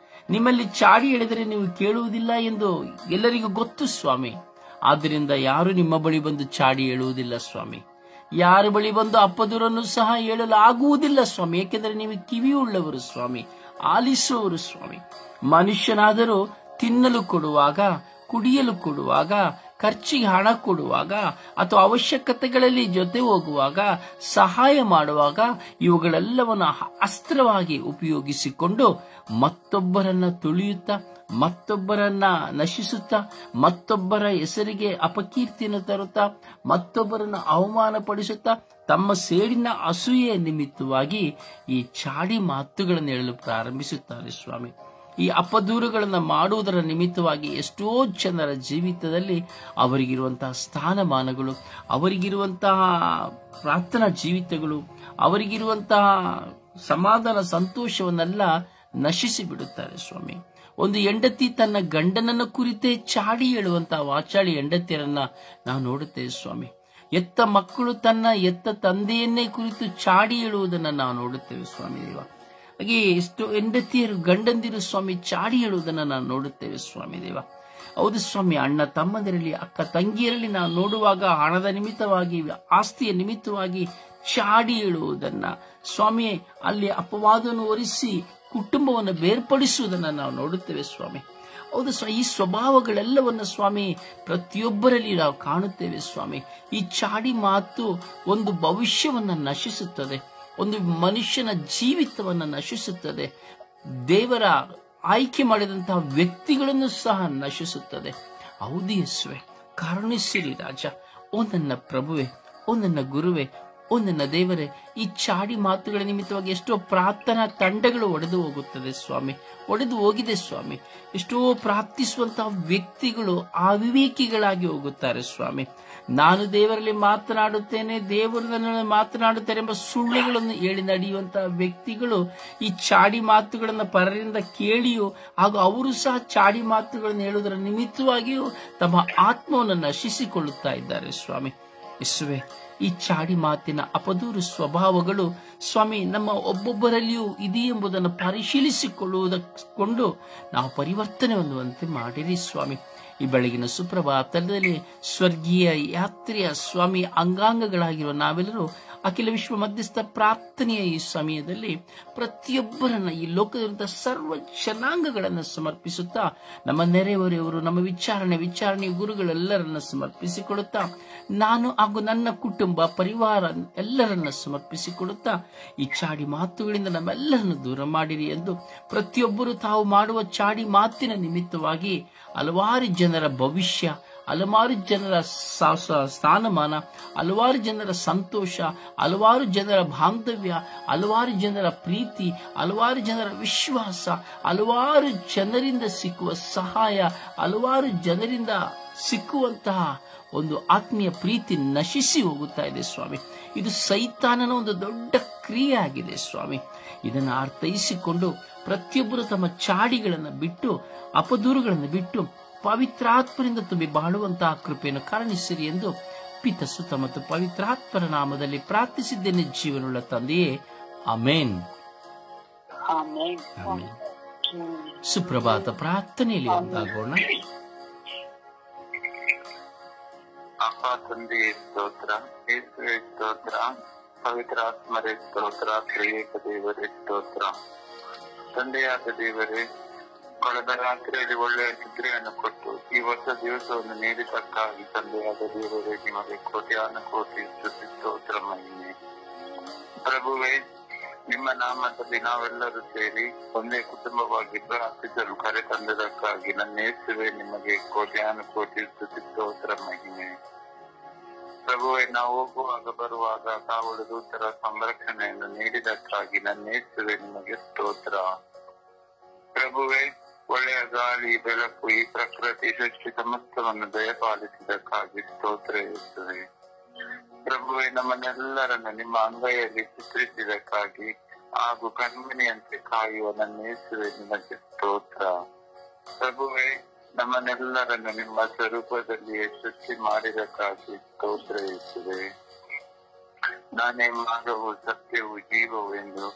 ನಿಮ್ಮಲ್ಲಿ ಚಾಡಿ ಹೇಳಿದರೆ ನೀವು ಕೇಳುವುದಿಲ್ಲ ಎಂದು ಎಲ್ಲರಿಗೂ ಗೊತ್ತು ಸ್ವಾಮಿ. ಆದ್ದರಿಂದ ಯಾರು ನಿಮ್ಮ ಬಳಿ ಬಂದು ಚಾಡಿ ಹೇಳುವುದಿಲ್ಲ ಸ್ವಾಮಿ. ಯಾರ ಬಳಿ ಬಂದು ಅಪದೂರನ್ನು ಸಹ ಹೇಳಲು ಆಗುವುದಿಲ್ಲ ಸ್ವಾಮಿ. ಏಕೆಂದರೆ ನೀವು ಕಿವಿಯುಳ್ಳವರು ಸ್ವಾಮಿ, ಆಲಿಸುವವರು ಸ್ವಾಮಿ. ಮನುಷ್ಯನಾದರೂ ತಿನ್ನಲು ಕೊಡುವಾಗ, ಕುಡಿಯಲು ಕೊಡುವಾಗ, ಖರ್ಚಿಗೆ ಹಣ ಕೊಡುವಾಗ, ಅಥವಾ ಅವಶ್ಯಕತೆಗಳಲ್ಲಿ ಜೊತೆ ಹೋಗುವಾಗ, ಸಹಾಯ ಮಾಡುವಾಗ ಇವುಗಳೆಲ್ಲವನ್ನು ಅಸ್ತ್ರವಾಗಿ ಉಪಯೋಗಿಸಿಕೊಂಡು ಮತ್ತೊಬ್ಬರನ್ನ ತುಳಿಯುತ್ತಾ, ಮತ್ತೊಬ್ಬರನ್ನ ನಶಿಸುತ್ತಾ, ಮತ್ತೊಬ್ಬರ ಹೆಸರಿಗೆ ಅಪಕೀರ್ತಿಯನ್ನು ತರುತ್ತಾ, ಮತ್ತೊಬ್ಬರನ್ನು ಅವಮಾನಪಡಿಸುತ್ತಾ, ತಮ್ಮ ಸೇಡಿನ ಅಸೂಯೆಯ ನಿಮಿತ್ತವಾಗಿ ಈ ಚಾಡಿ ಮಾತುಗಳನ್ನು ಹೇಳಲು ಪ್ರಾರಂಭಿಸುತ್ತಾರೆ ಸ್ವಾಮಿ. ಈ ಅಪದೂರುಗಳನ್ನು ಮಾಡುವುದರ ನಿಮಿತ್ತವಾಗಿ ಎಷ್ಟೋ ಜನರ ಜೀವಿತದಲ್ಲಿ ಅವರಿಗಿರುವಂತಹ ಸ್ಥಾನಮಾನಗಳು, ಅವರಿಗಿರುವಂತಹ ಪ್ರಾರ್ಥನಾ ಜೀವಿತಗಳು, ಅವರಿಗಿರುವಂತಹ ಸಮಾಧಾನ ಸಂತೋಷವನ್ನೆಲ್ಲ ನಶಿಸಿ ಬಿಡುತ್ತಾರೆ ಸ್ವಾಮಿ. ಒಂದು ಹೆಂಡತಿ ತನ್ನ ಗಂಡನನ್ನ ಕುರಿತೇ ಚಾಡಿ ಹೇಳುವಂತಹ ವಾಚಾಳಿ ಹೆಂಡತಿಯರನ್ನ ನಾವು ನೋಡುತ್ತೇವೆ ಸ್ವಾಮಿ. ಎತ್ತ ಮಕ್ಕಳು ತನ್ನ ಎತ್ತ ತಂದೆಯನ್ನೇ ಕುರಿತು ಚಾಡಿ ಹೇಳುವುದನ್ನು ನಾವು ನೋಡುತ್ತೇವೆ ಸ್ವಾಮಿ ದೇವ. ಹಾಗೆ ಎಷ್ಟು ಹೆಂಡತಿಯರು ಗಂಡಂದಿರು ಸ್ವಾಮಿ ಚಾಡಿ ಹೇಳುವುದನ್ನು ನಾವು ನೋಡುತ್ತೇವೆ ಸ್ವಾಮಿ ದೇವ. ಹೌದು ಸ್ವಾಮಿ, ಅಣ್ಣ ತಮ್ಮಂದಿರಲಿ ಅಕ್ಕ ತಂಗಿಯರಲ್ಲಿ ನಾವು ನೋಡುವಾಗ ಹಣದ ನಿಮಿತ್ತವಾಗಿ, ಆಸ್ತಿಯ ನಿಮಿತ್ತವಾಗಿ ಚಾಡಿ ಹೇಳುವುದನ್ನ ಸ್ವಾಮಿ, ಅಲ್ಲಿ ಅಪವಾದವನ್ನು ಹೊರಿಸಿ ಕುಟುಂಬವನ್ನು ಬೇರ್ಪಡಿಸುವುದನ್ನು ನಾವು ನೋಡುತ್ತೇವೆ ಸ್ವಾಮಿ. ಹೌದು ಈ ಸ್ವಭಾವಗಳೆಲ್ಲವನ್ನು ಸ್ವಾಮಿ ಪ್ರತಿಯೊಬ್ಬರಲ್ಲಿ ನಾವು ಕಾಣುತ್ತೇವೆ ಸ್ವಾಮಿ. ಈ ಚಾಡಿ ಮಾತು ಒಂದು ಭವಿಷ್ಯವನ್ನು ನಶಿಸುತ್ತದೆ, ಒಂದು ಮನುಷ್ಯನ ಜೀವಿತವನ್ನು ನಶಿಸುತ್ತದೆ, ದೇವರ ಆಯ್ಕೆ ಮಾಡಿದಂತಹ ವ್ಯಕ್ತಿಗಳನ್ನು ಸಹ ನಶಿಸುತ್ತದೆ. ಹೌದು ಯೇಸುವೆ, ಕರುಣಿಸಿರಿ ರಾಜ. ಓ ನನ್ನ ಪ್ರಭುವೆ, ಓ ನನ್ನ ಗುರುವೆ, ಓ ನನ್ನ ದೇವರೇ, ಈ ಚಾಡಿ ಮಾತುಗಳ ನಿಮಿತ್ತವಾಗಿ ಎಷ್ಟೋ ಪ್ರಾರ್ಥನಾ ತಂಡಗಳು ಒಡೆದು ಹೋಗುತ್ತದೆ ಸ್ವಾಮಿ, ಒಡೆದು ಹೋಗಿದೆ ಸ್ವಾಮಿ. ಎಷ್ಟೋ ಪ್ರಾರ್ಥಿಸುವಂತಹ ವ್ಯಕ್ತಿಗಳು ಅವಿವೇಕಿಗಳಾಗಿ ಹೋಗುತ್ತಾರೆ ಸ್ವಾಮಿ. ನಾನು ದೇವರಲ್ಲಿ ಮಾತನಾಡುತ್ತೇನೆ, ದೇವರು ನನ್ನನ್ನು ಮಾತನಾಡುತ್ತಾರೆ ಎಂಬ ಸುಳ್ಳುಗಳನ್ನು ಹೇಳಿ ನಡೆಯುವಂತಹ ವ್ಯಕ್ತಿಗಳು ಈ ಚಾಡಿ ಮಾತುಗಳನ್ನು ಪರರಿಂದ ಕೇಳಿಯೂ ಹಾಗೂ ಅವರು ಸಹ ಚಾಡಿ ಮಾತುಗಳನ್ನು ಹೇಳುವುದರ ನಿಮಿತ್ತವಾಗಿಯೂ ತಮ್ಮ ಆತ್ಮವನ್ನು ನಶಿಸಿಕೊಳ್ಳುತ್ತಾ ಇದ್ದಾರೆ ಸ್ವಾಮಿ. ಯೇಸುವೆ, ಈ ಚಾಡಿ ಮಾತಿನ ಅಪದೂರು ಸ್ವಭಾವಗಳು ಸ್ವಾಮಿ ನಮ್ಮ ಒಬ್ಬೊಬ್ಬರಲ್ಲಿಯೂ ಇದೆ ಎಂಬುದನ್ನು ಪರಿಶೀಲಿಸಿಕೊಳ್ಳುವುದಕ್ಕೊಂಡು ನಾವು ಪರಿವರ್ತನೆ ಹೊಂದುವಂತೆ ಮಾಡಿರಿ ಸ್ವಾಮಿ. ಈ ಬೆಳಗಿನ ಸುಪ್ರಭಾತದಲ್ಲಿ ಸ್ವರ್ಗೀಯ ಯಾತ್ರೆಯ ಸ್ವಾಮಿ ಅಂಗಾಂಗಗಳಾಗಿರುವ ನಾವೆಲ್ಲರೂ ಅಖಿಲ ವಿಶ್ವ ಮಧ್ಯಸ್ಥ ಪ್ರಾರ್ಥನೆಯ ಈ ಸಮಯದಲ್ಲಿ ಪ್ರತಿಯೊಬ್ಬರನ್ನ ಈ ಲೋಕದಂತಹ ಸರ್ವ ಜನಾಂಗಗಳನ್ನು ಸಮರ್ಪಿಸುತ್ತಾ, ನಮ್ಮ ನೆರೆಹೊರೆಯವರು, ನಮ್ಮ ವಿಚಾರಣೆ ಗುರುಗಳೆಲ್ಲರನ್ನ ಸಮರ್ಪಿಸಿಕೊಳ್ಳುತ್ತಾ, ನಾನು ಹಾಗೂ ನನ್ನ ಕುಟುಂಬ ಪರಿವಾರ ಎಲ್ಲರನ್ನ ಸಮರ್ಪಿಸಿಕೊಳ್ಳುತ್ತಾ, ಈ ಚಾಡಿ ಮಾತುಗಳಿಂದ ನಮ್ಮೆಲ್ಲರನ್ನು ದೂರ ಮಾಡಿರಿ ಎಂದು ಪ್ರತಿಯೊಬ್ಬರು ತಾವು ಮಾಡುವ ಚಾಡಿ ಮಾತಿನ ನಿಮಿತ್ತವಾಗಿ ಹಲವಾರು ಜನರ ಭವಿಷ್ಯ, ಹಲವಾರು ಜನರ ಸ್ಥಾನಮಾನ, ಹಲವಾರು ಜನರ ಸಂತೋಷ, ಹಲವಾರು ಜನರ ಬಾಂಧವ್ಯ, ಹಲವಾರು ಜನರ ಪ್ರೀತಿ, ಹಲವಾರು ಜನರ ವಿಶ್ವಾಸ, ಹಲವಾರು ಜನರಿಂದ ಸಿಕ್ಕುವ ಸಹಾಯ, ಹಲವಾರು ಜನರಿಂದ ಸಿಕ್ಕುವಂತಹ ಒಂದು ಆತ್ಮೀಯ ಪ್ರೀತಿ ನಶಿಸಿ ಹೋಗುತ್ತಾ ಇದೆ ಸ್ವಾಮಿ. ಇದು ಸೈತಾನನ ಒಂದು ದೊಡ್ಡ ಕ್ರಿಯೆ ಆಗಿದೆ ಸ್ವಾಮಿ. ಇದನ್ನು ಅರ್ಥೈಸಿಕೊಂಡು ಪ್ರತಿಯೊಬ್ಬರು ತಮ್ಮ ಚಾಡಿಗಳನ್ನು ಬಿಟ್ಟು, ಅಪದೂರುಗಳನ್ನು ಬಿಟ್ಟು ಪವಿತ್ರಾತ್ಮರಿಂದ ತುಂಬಿ ಬಾಳುವಂತಹ ಕೃಪೆಯನ್ನು ಕರುಣಿಸಿರಿ ಎಂದು ಪಿತ, ಸುತ ಮತ್ತು ಪವಿತ್ರಾತ್ಮರ ನಾಮದಲ್ಲಿ ಪ್ರಾರ್ಥಿಸಿದ್ದೇನೆ ಜೀವನುಳ್ಳ ತಂದೆಯೇ, ಆಮೇನ್. ಸುಪ್ರಭಾತ ಪ್ರಾರ್ಥನೆಯಲ್ಲಿ ಒಂದಾಗೋಣ. ಅಪ್ಪ ತಂದೆಯೇ ಸ್ತೋತ್ರ, ಯೇಸುವೇ ಸ್ತೋತ್ರ, ಪವಿತ್ರಾತ್ಮರೇ ಸ್ತೋತ್ರ, ತ್ರಿಯೇಕ ದೇವರೇ ಸ್ತೋತ್ರ. ತಂದೆಯಾದ ದೇವರೇ, ಕಳೆದ ರಾತ್ರಿಯಲ್ಲಿ ಒಳ್ಳೆಯ ನಿದ್ರೆಯನ್ನು ಕೊಟ್ಟು ಈ ಹೊಸ ದಿವಸವನ್ನು ನೀಡಿದ್ದಕ್ಕಾಗಿ ತಂದೆಯಾದ ದೇವರೇ ನಿಮಗೆ ಕೋಟಿ ಸ್ತೋತ್ರ ಮಹಿಮೆ. ಪ್ರಭುವೇ, ನಿಮ್ಮ ನಾಮದಲ್ಲಿ ನಾವೆಲ್ಲರೂ ಸೇರಿ ಒಂದೇ ಕುಟುಂಬವಾಗಿ ಪ್ರಾರ್ಥಿಸಲು ಕರೆ ತಂದದಕ್ಕಾಗಿ ನನ್ನ ಯೇಸುವೇ ನಿಮಗೆ ಕೋಟಿ ಸ್ತೋತ್ರ ಮಹಿಮೆ. ಪ್ರಭುವೇ, ನಾವು ಹೋಗುವಾಗ ಬರುವಾಗ ಕಾವಲು ದೂತರ ಸಂರಕ್ಷಣೆಯನ್ನು ನೀಡಿದಕ್ಕಾಗಿ ನನ್ನ ಯೇಸುವೇ ನಿಮಗೆ ಸ್ತೋತ್ರ. ಪ್ರಭುವೇ, ಒಳ್ಳೆಯ ಗಾಳಿ, ಬೆಳಕು, ಈ ಪ್ರಕೃತಿ ಸೃಷ್ಟಿ ಸಮಸ್ತವನ್ನು ದಯಪಾಲಿಸಿದಕ್ಕಾಗಿ ಸ್ತೋತ್ರ ಇರುತ್ತದೆ. ಪ್ರಭುವೇ, ನಮ್ಮನ್ನೆಲ್ಲರನ್ನು ನಿಮ್ಮ ಅಂಗೈಯಲ್ಲಿ ಚಿತ್ರಿಸಿದಕ್ಕಾಗಿ ಹಾಗೂ ಕಣ್ಮಣಿಯಂತೆ ಕಾಯುವ ನನ್ನ ಯೇಸುವೇ ನಿಮಗೆ ಸ್ತೋತ್ರ. ಪ್ರಭುವೇ, ನಮ್ಮನ್ನೆಲ್ಲರನ್ನು ನಿಮ್ಮ ಸ್ವರೂಪದಲ್ಲಿಯೇ ಸೃಷ್ಟಿ ಮಾಡಿದಕ್ಕಾಗಿ ಸ್ತೋತ್ರ ಇರುತ್ತದೆ. ನಾನೇ ಮಾರ್ಗವು, ಸತ್ಯವು, ಜೀವವು ಎಂದು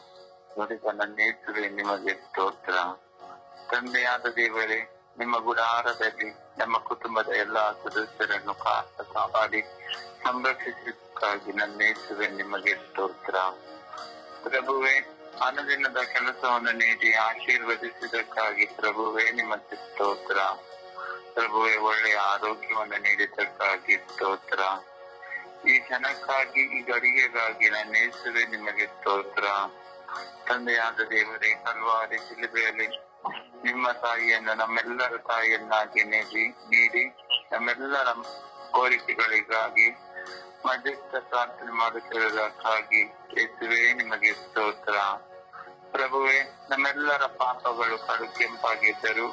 ನುಡಿದ ನನ್ನ ಯೇಸುವೇ ನಿಮಗೆ ಸ್ತೋತ್ರ. ತಂದೆಯಾದ ದೇವರೇ, ನಿಮ್ಮ ಗುಡಾರದಲ್ಲಿ ನಮ್ಮ ಕುಟುಂಬದ ಎಲ್ಲಾ ಸದಸ್ಯರನ್ನು ಕಾಪಾಡಿ ಸಂರಕ್ಷಿಸಿದ್ದಕ್ಕಾಗಿ ನನ್ನ ಯೇಸುವೇ ನಿಮಗೆ ಸ್ತೋತ್ರ. ಪ್ರಭುವೇ, ಅನುದಿನದ ಕೆಲಸವನ್ನು ನೀಡಿ ಆಶೀರ್ವದಿಸಿದ್ದಕ್ಕಾಗಿ ಪ್ರಭುವೇ ನಿಮಗೆ ಸ್ತೋತ್ರ. ಪ್ರಭುವೇ, ಒಳ್ಳೆಯ ಆರೋಗ್ಯವನ್ನು ನೀಡಿದ್ದಕ್ಕಾಗಿ ಸ್ತೋತ್ರ. ಈ ಜನಕ್ಕಾಗಿ, ಈ ಗಡಿಗೆಗಾಗಿ ನನ್ನ ಯೇಸುವೇ ನಿಮಗೆ ಸ್ತೋತ್ರ. ತಂದೆಯಾದ ದೇವರೇ, ಕಲ್ವಾರಿ ಶಿಲುಬೆಯಲ್ಲಿ ನಿಮ್ಮ ತಾಯಿಯನ್ನು ನಮ್ಮೆಲ್ಲರ ತಾಯಿಯನ್ನಾಗಿ ನೀಡಿ ನಮ್ಮೆಲ್ಲರ ಕೋರಿಕೆಗಳಿಗಾಗಿ ಮಧ್ಯಸ್ಥ ಪ್ರಾರ್ಥನೆ ಮಾಡುತ್ತಿರುವುದಕ್ಕಾಗಿ ಯೇಸುವೇ ನಿಮಗೆ ಸ್ತೋತ್ರ. ಪ್ರಭುವೆ, ನಮ್ಮೆಲ್ಲರ ಪಾಪಗಳು ಕಡು ಕೆಂಪಾಗಿದ್ದರು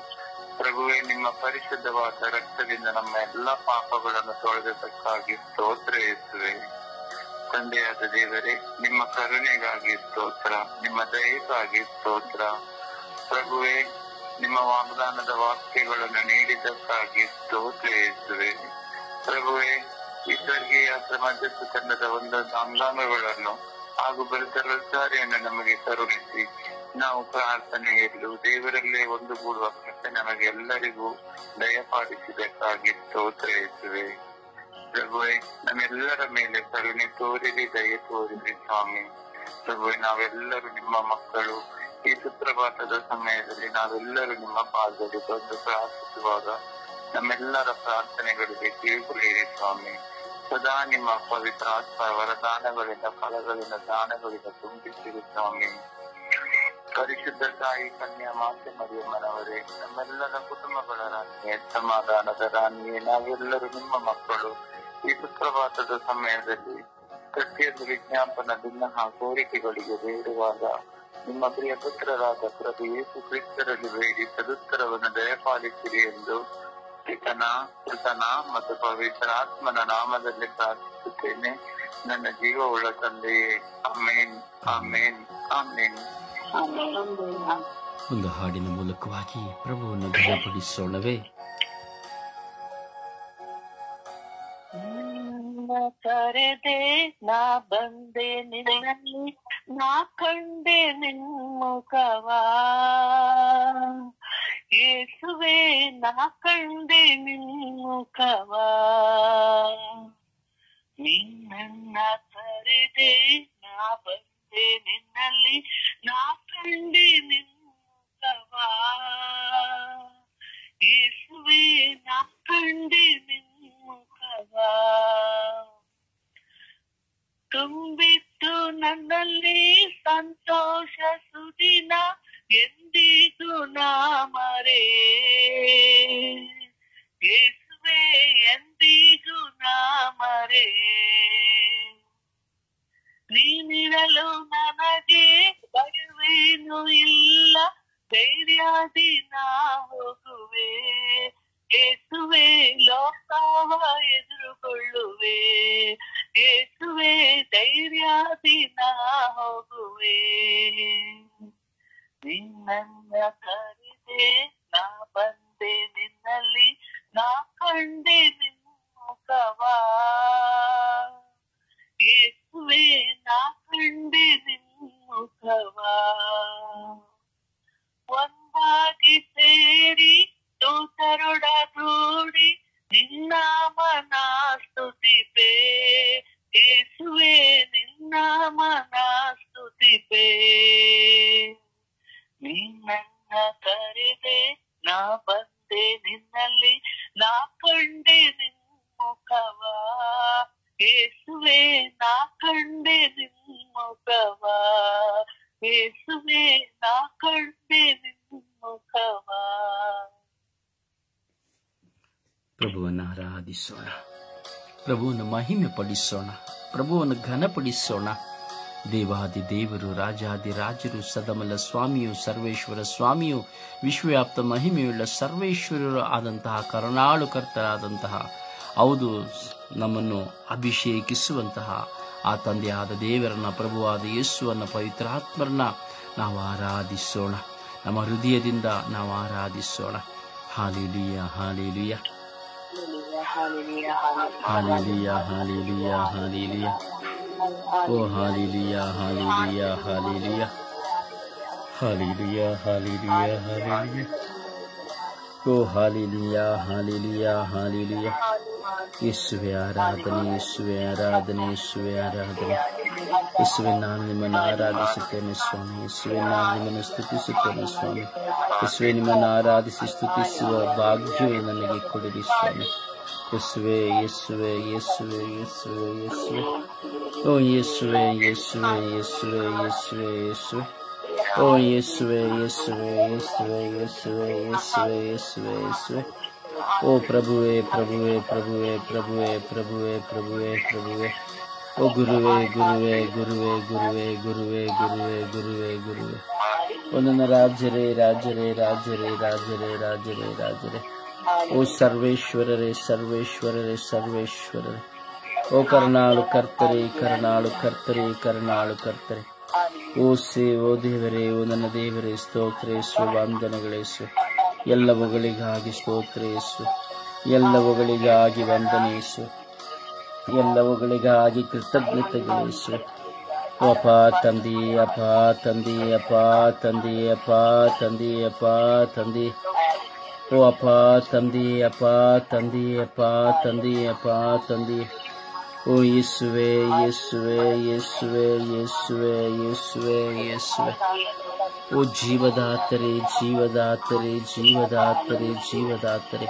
ಪ್ರಭುವೆ, ನಿಮ್ಮ ಪರಿಶುದ್ಧವಾದ ರಕ್ತದಿಂದ ನಮ್ಮ ಎಲ್ಲಾ ಪಾಪಗಳನ್ನು ತೊಳೆದಕ್ಕಾಗಿ ಸ್ತೋತ್ರ ಯೇಸುವೆ. ತಂದೆಯಾದ ದೇವರೇ, ನಿಮ್ಮ ಕರುಣೆಗಾಗಿ ಸ್ತೋತ್ರ, ನಿಮ್ಮ ದಯೆಗಾಗಿ ಸ್ತೋತ್ರ. ಪ್ರಭುವೆ, ನಿಮ್ಮ ವಾಗ್ದಾನದ ವಾಕ್ಯಗಳನ್ನು ನೀಡಿದ್ದಕ್ಕಾಗಿ ಸ್ತೋತ್ರ ಯೇಸುವೆ. ಪ್ರಭುವೆ, ಈ ಸ್ವರ್ಗೀಯ ಮಧ್ಯಸ್ಥ ತಂಡದ ಒಂದೊಂದು ಅಂಗಾಂಗಗಳನ್ನು ಹಾಗೂ ಬಲಿತರನ್ನು ನಮಗೆ ಕರುಣಿಸಿ ನಾವು ಪ್ರಾರ್ಥನೆಯಲ್ಲೂ ದೇವರಲ್ಲೇ ಒಂದುಗೂಡುವ ಕೃಪೆ ನಮಗೆಲ್ಲರಿಗೂ ದಯಪಾಲಿಸಿದಕ್ಕಾಗಿ ಸ್ತೋತ್ರ ಯೇಸುವೆ. ಪ್ರಭುವೆ, ನಮ್ಮೆಲ್ಲರ ಮೇಲೆ ಕರುಣೆ ತೋರಿರಿ, ದಯೆ ತೋರಿರಿ ಸ್ವಾಮಿ. ಪ್ರಭುವೆ, ನಾವೆಲ್ಲರೂ ನಿಮ್ಮ ಮಕ್ಕಳು. ಈ ಸುಪ್ರಭಾತದ ಸಮಯದಲ್ಲಿ ನಾವೆಲ್ಲರೂ ನಿಮ್ಮ ಪಾದದಲ್ಲಿ ಬಂದು ಪ್ರಾರ್ಥಿಸುವಾಗ ನಮ್ಮೆಲ್ಲರ ಪ್ರಾರ್ಥನೆಗಳಿಗೆ ಕಿವಿಗೊಳಿರಿ ಸ್ವಾಮಿ. ಸದಾ ನಿಮ್ಮ ಪವಿತ್ರ ಆತ್ಮ ವರದಾನಗಳಿಂದ, ಫಲಗಳಿಂದ, ದಾನಗಳಿಂದ ತುಂಬಿಸಿರಿ ಸ್ವಾಮಿ. ಪರಿಶುದ್ಧ ತಾಯಿ ಕನ್ಯಾ ಮಾತೆ ಮರಿಯಮ್ಮನವರೇ, ನಮ್ಮೆಲ್ಲರ ಕುಟುಂಬಗಳ ರಾಣಿಯೇ, ಸಮಾಧಾನದ ರಾಣಿಯೇ, ನಾವೆಲ್ಲರೂ ನಿಮ್ಮ ಮಕ್ಕಳು. ಈ ಸುಪ್ರಭಾತದ ಸಮಯದಲ್ಲಿ ಪ್ರತಿಯೊಂದು ವಿಜ್ಞಾಪನದಿಂದ ಕೋರಿಕೆಗಳಿಗೆ ಬೇಡುವಾಗ ನಿಮ್ಮ ಪ್ರಿಯ ಪುತ್ರರಾದ ಪ್ರಭು ಯೇಸು ಕ್ರಿಸ್ತರಲ್ಲಿ ಬೇಡಿ ಸದುತ್ತರವನ್ನು ದಯಪಾಲಿಸಿರಿ ಎಂದು ಪಿತನ, ಪುತ್ರನ ಮತ್ತು ಪವಿತ್ರ ಆತ್ಮನ ನಾಮದಲ್ಲಿ ಪ್ರಾರ್ಥಿಸುತ್ತೇನೆ, ನನ್ನ ಜೀವವುಳ್ಳ ತಂದೆಯೇ. ಆಮೇನ್, ಆಮೇನ್, ಆಮೇನ್. ಒಂದು ಹಾಡಿನ ಮೂಲಕವಾಗಿ ಪ್ರಭುವನ್ನು ಘನಪಡಿಸೋಣವೇ. ಕರೆದೆ ನಾ ಬಂದೆ ನಿನ್ನಲ್ಲಿ, ನಾ ಕಂಡೆ ನಿನ್ಮುಖವಾ. ಯೇಸುವೆ, ನಾ ಕಂಡೆ ನಿನ್ಮುಖವಾ. ನಿನ್ನ ಕರೆದೆ ನಾ ಬಂದೆ ನಿನ್ನಲ್ಲಿ, ನಾ ಕಂಡೆ ನಿನ್ಮುಖವಾ. ಯೇಸುವೆ, ನಾ ಕಂಡೆ ನಿನ್ಮುಖವಾ. ತುಂಬಿತ್ತು ನನ್ನಲ್ಲಿ ಸಂತೋಷ ಸುದಿನ, ಎಂದಿಗೂ ನಾ ಮರೆ. ಯೇಸುವೆ, ಎಂದಿಗೂ ನಾ ಮರೆ. ನೀನಿರಲು ನನಗೆ ಭಯವೇನು ಇಲ್ಲ, ಧೈರ್ಯದಿ ನಾ ಹೋಗುವೆ. ಯೇಸುವೆ, ಲೋಕವ ಎದುರುಗೊಳ್ಳುವೆ. ಯೇಸುವೆ, ಧೈರ್ಯದಿ ನಾ ಹೋಗುವೆ. ನಿನ್ನನ್ನ ಕರೆದೆ ನಾ ಬಂದೆ ನಿನ್ನಲ್ಲಿ, ನಾ ಕಂಡೆ ನಿನ್ಮುಖವಾ. ಯೇಸುವೆ, ನಾ ಕಂಡೆ ನಿನ್ಮುಖವಾ. ಒಂದಾಗಿ ಸೇರಿ ದೂತರೊಡಗೂಡಿ ನಿನ್ನಾಮನ ಸ್ತುತಿಪೆ. ಯೇಸುವೆ, ನಿನ್ನಾಮನ ಸ್ತುತಿಪೆ. ನಿನ್ನ ಕರೆದೆ ನಾ ಬಂದೆ ನಿನ್ನಲ್ಲಿ, ನಾ ಕಂಡೆ ನಿನ್ಮುಖವಾ. ಯೇಸುವೆ, ನಾ ಕಂಡೆ ನಿನ್ಮುಖವಾ. ಯೇಸುವೆ, ನಾ ಕಂಡೆ ನಿನ್ಮುಖವಾ. ಪ್ರಭುವನ್ನು ಆರಾಧಿಸೋಣ, ಪ್ರಭುವನ್ನು ಮಹಿಮೆ ಪಡಿಸೋಣ, ಪ್ರಭುವನ್ನು ಘನಪಡಿಸೋಣ. ದೇವಾದಿ ದೇವರು, ರಾಜಾದಿ ರಾಜರು, ಸದಮಲ ಸ್ವಾಮಿಯು, ಸರ್ವೇಶ್ವರ ಸ್ವಾಮಿಯು, ವಿಶ್ವವ್ಯಾಪ್ತ ಮಹಿಮೆಯುಳ್ಳ ಸರ್ವೇಶ್ವರರು ಆದಂತಹ ಕರುಣಾಳು ಕರ್ತರಾದಂತಹ, ಹೌದು, ನಮ್ಮನ್ನು ಅಭಿಷೇಕಿಸುವಂತಹ ಆ ತಂದೆಯಾದ ದೇವರನ್ನ, ಪ್ರಭುವಾದ ಯೇಸುವನ್ನ, ಪವಿತ್ರಾತ್ಮರನ್ನ ನಾವು ಆರಾಧಿಸೋಣ. ನಮ್ಮ ಹೃದಯದಿಂದ ನಾವು ಆರಾಧಿಸೋಣ. Hallelujah, hallelujah, hallelujah, hallelujah, hallelujah. O hallelujah, hallelujah, hallelujah, hallelujah, hallelujah, hallelujah. O hallelujah, hallelujah, hallelujah. ಯೇಸುವೆ ಆರಾಧನೆ, ಯೇಸುವೆ ಆರಾಧನೆ, ಯೇಸುವೆ ಆರಾಧನೆ. ಯೇಸುವೆ, ನಾನು ನಿಮ್ಮನ್ನು ಆರಾಧಿಸುತ್ತೇನೆ ಸ್ವಾಮಿ. ಯೇಸುವೆ, ನಾನು ನಿಮ್ಮನ್ನು ಸ್ತುತಿಸುತ್ತೇನೆ ಸ್ವಾಮಿ. ಯೇಸುವೆ, ನಿಮ್ಮನ್ನು ಆರಾಧಿಸಿ ಸ್ತುತಿಸುವ ಭಾಗ್ಯವು ನನಗೆ ಕೊಡಿರಿ ಸ್ವಾಮಿ. ಯೇಸುವೆ, ಯೇಸುವೆ, ಯೇಸುವೆ, ಯೇಸುವೆ, ಯೇಸುವೆ. ಓ ಯೇಸುವೆ, ಯೇಸುವೆ, ಯೇಸುವೆ, ಯೇಸುವೆ, ಯೇಸುವೆ. ಓ ಯೇಸುವೆ, ಯೇಸುವೆ, ಯೇಸುವೆ, ಯೇಸುವೆ, ಯೇಸುವೆ, ಯೇಸುವೆ, ಯೇಸುವೆ. ಓ ಪ್ರಭುವೆ, ಪ್ರಭುವೆ, ಪ್ರಭುವೆ, ಪ್ರಭುವೆ, ಪ್ರಭುವೆ, ಪ್ರಭುವೆ, ಪ್ರಭುವೆ. ಓ ಗುರುವೆ, ಗುರುವೆ, ಗುರುವೆ, ಗುರುವೆ, ಗುರುವೆ, ಗುರುವೆ, ಗುರುವೆ, ಗುರುವೆ. ಒಂದೊಂದು ರಾಜರೇ ರಾಜರೇ ರಾಜರೇ ರಾಜರೇ ರಾಜರೇ ರಾಜರೇ. ಓ ಸರ್ವೇಶ್ವರರೇ ಸರ್ವೇಶ್ವರರೇ ಸರ್ವೇಶ್ವರರೇ. ಓ ಕರುಣಾಳು ಕರ್ತರೆ ಕರುಣಾಳು ಕರ್ತರೆ ಕರುಣಾಳು ಕರ್ತರೆ. ಓ ದೇವರೇ, ಓ ನನ್ನ ದೇವರೇ, ಸ್ತೋತ್ರೇಸು, ವಂದನೆಗಳೇಸು. ಎಲ್ಲವುಗಳಿಗಾಗಿ ಸ್ತೋತ್ರೇಸು, ಎಲ್ಲವುಗಳಿಗಾಗಿ ವಂದನೇಸು, ಎಲ್ಲವುಗಳಿಗಾಗಿ ಕೃತಜ್ಞತೆಗಳೇಸು. ಅಪ ತಂದೆ, ಅಪ ತಂದೆ, ಅಪ ತಂದೆ, ಅಪ ತಂದೆ, ಅಪ ತಂದೆ. ಓ ಅಪ ತಂದೆ, ಅಪ ತಂದೆ, ಅಪ ತಂದೆ, ಅಪ ತಂದೆ. ಓ ಯೇಸುವೆ ಯೇಸುವೆ ಯೇಸುವೆ ಯೇಸುವೆ ಯೇಸುವೆ ಯೇಸುವೆ. ಓ ಜೀವದಾತರೆ ಜೀವದಾತರೆ ಜೀವದಾತರೆ ಜೀವದಾತರೆ.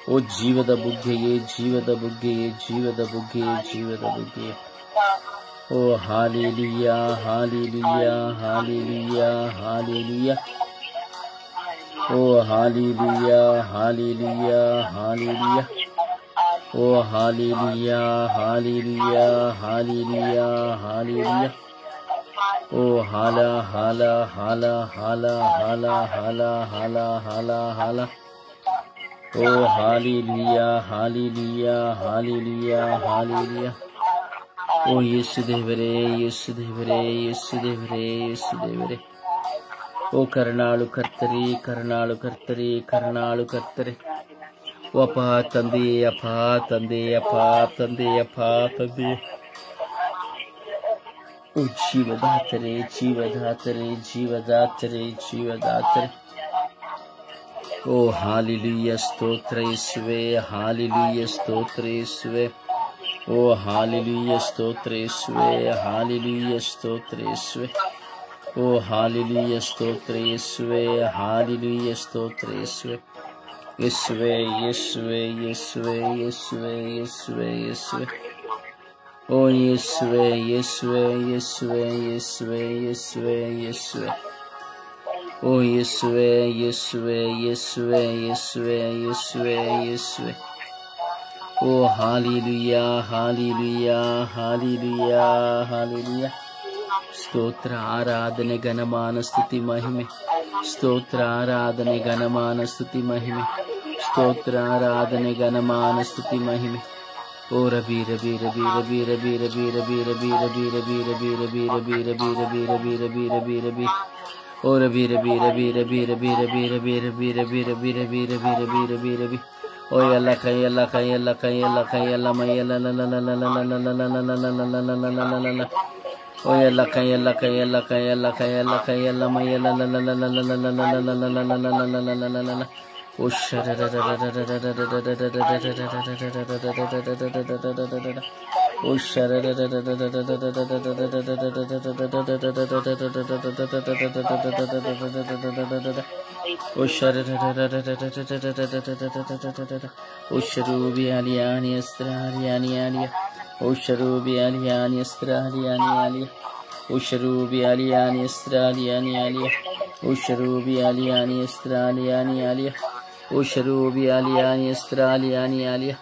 ಓ ಜೀವದ ಬುಗ್ಗೆಯೇ ಜೀವದ ಬುಗ್ಗೆಯೇ ಜೀವದ ಬುಗ್ಗೆಯೇ ಜೀವದ ಬುಗ್ಗೆಯೇ. ಓ hallelujah hallelujah hallelujah hallelujah. O hallelujah hallelujah hallelujah. O hallelujah hallelujah hallelujah hallelujah. ಓ ಹಾಲ ಹಾಲ ಹಾಲ ಹಾಲ ಹಾಲ ಹಾಲ ಹಾಲ ಹಾಲ ಹಾಲ. ಓ ಹಾಲೆಲೂಯಾ ಹಾಲೆಲೂಯಾ ಹಾಲೆಲೂಯಾ ಹಾಲೆಲೂಯಾ. ಓ ಯೇಸು ದೇವರೇ ಯೇಸು ದೇವರೇ ಯೇಸು ದೇವರೇ ಯೇಸು ದೇವರೇ. ಓ ಕರುಣಾಳು ಕರ್ತರೆ ಕರುಣಾಳು ಕರ್ತರೆ ಕರುಣಾಳು ಕರ್ತರೆ. ಓ ಅಪ ತಂದೆ, ಅಪ ತಂದೆ, ಅಪ ತಂದೆ, ಅಪ ತಂದೆ. ಓ ಜೀವದಾತರೆ ಜೀವದಾತರೆ ಜೀವದಾತರೆ ಜೀವದಾತರೆ. ಓ ಹಾಲೆಲೂಯಾ ಸ್ತೋತ್ರ ಯೇಸುವೆ, ಹಾಲೆಲೂಯಾ ಸ್ತೋತ್ರ ಯೇಸುವೆ. ಓ ಹಾಲೆಲೂಯಾ ಸ್ತೋತ್ರ ಯೇಸುವೆ, ಹಾಲೆಲೂಯಾ ಸ್ತೋತ್ರ ಯೇಸುವೆ. ಓ ಹಾಲೆಲೂಯಾ ಸ್ತೋತ್ರ ಯೇಸುವೆ, ಹಾಲೆಲೂಯಾ ಸ್ತೋತ್ರ ಯೇಸುವೆ. ಯೇಸುವೆ ಯೇಸುವೆ ಯೇಸುವೆ ಯೇಸುವೆ ಯೇಸುವೆ ಯೇಸುವೆ. ಓ ಯೇಸುವೆ ಯೇಸುವೆ ಯೇಸುವೆ ಯೇಸುವೆ ಯೇಸುವೆ ಯೇಸುವೆ. ಓ ಯೇಸುವೆ ಯೇಸುವೆ ಯೇಸುವೆ ಯೇಸುವೆ ಯೇಸುವೆ ಯೇಸುವೆ. ಓ ಹಾಲೆಲೂಯಾ ಹಾಲೆಲೂಯಾ ಹಾಲೆಲೂಯಾ ಹಾಲೆಲೂಯಾ. ಸ್ತೋತ್ರ ಆರಾಧನೆ ಘನಮಾನ ಸ್ತುತಿ ಮಹಿಮೆ. ಸ್ತೋತ್ರ ಆರಾಧನೆ ಘನಮಾನ ಸ್ತುತಿ ಮಹಿಮೆ. ಸ್ತೋತ್ರ ಆರಾಧನೆ ಘನಮಾನ ಸ್ತುತಿ ಮಹಿಮೆ. ಓ ರಬಿ ರಬಿ ರಬಿ ರಬಿ ರಬಿ ರಬಿ ರಬಿ ರಬಿ ರಬಿ ರಬಿ ರಬಿ ರಬಿ ರಬಿ ರಬಿ ರಬಿ ರಬಿ ರಬಿ ರಬಿ ರಬಿ. ಓ ರಬಿ ರಬಿ ರಬಿ ರಬಿ ರಬಿ ರಬಿ ರಬಿ ರಬಿ ರಬಿ ರಬಿ ರಬಿ ರಬಿ ರಬಿ ರಬಿ ರಬಿ. ಓ ಎಲ್ಲ ಕೈ ಎಲ್ಲ ಕೈ ಎಲ್ಲ ಕೈ ಎಲ್ಲ ಕೈ ಎಲ್ಲ ಮೈ ಎಲ್ಲ ಓ ಎಲ್ಲ ಕೈ ಎಲ್ಲ ಕೈ ಎಲ್ಲ ಕೈ ಎಲ್ಲ ಕೈ ಎಲ್ಲ ಕೈ ಎಲ್ಲ ಮೈ ಎಲ್ಲ ಓ ಓ ಶರೂಬಿ ಅಲಿಯಾನಿ ಅಸ್ತ್ರ ಹರಿಯಾನಿ ಆಲಿಯ. ಓ ಶರೂಬಿ ಅಲಿಯಾನಿ ಅಸ್ತ್ರ ಹರಿಯಾನಿ ಆಲಿಯ. ಓ ಶರೂಬಿ ಅಲಿಯಾನಿ ಅಸ್ತ್ರ ಹರಿಯಾನಿ ಆಲಿಯ. ಓ ಶರೂಬಿ ಅಲಿಯಾನಿ ಅಸ್ತ್ರ ಹರಿಯಾನಿ ಆಲಿಯ. ಓ ಶರೂಬಿ ಅಲಿಯಾನಿ ಅಸ್ತ್ರ ಹರಿಯಾನಿ ಆಲಿಯ.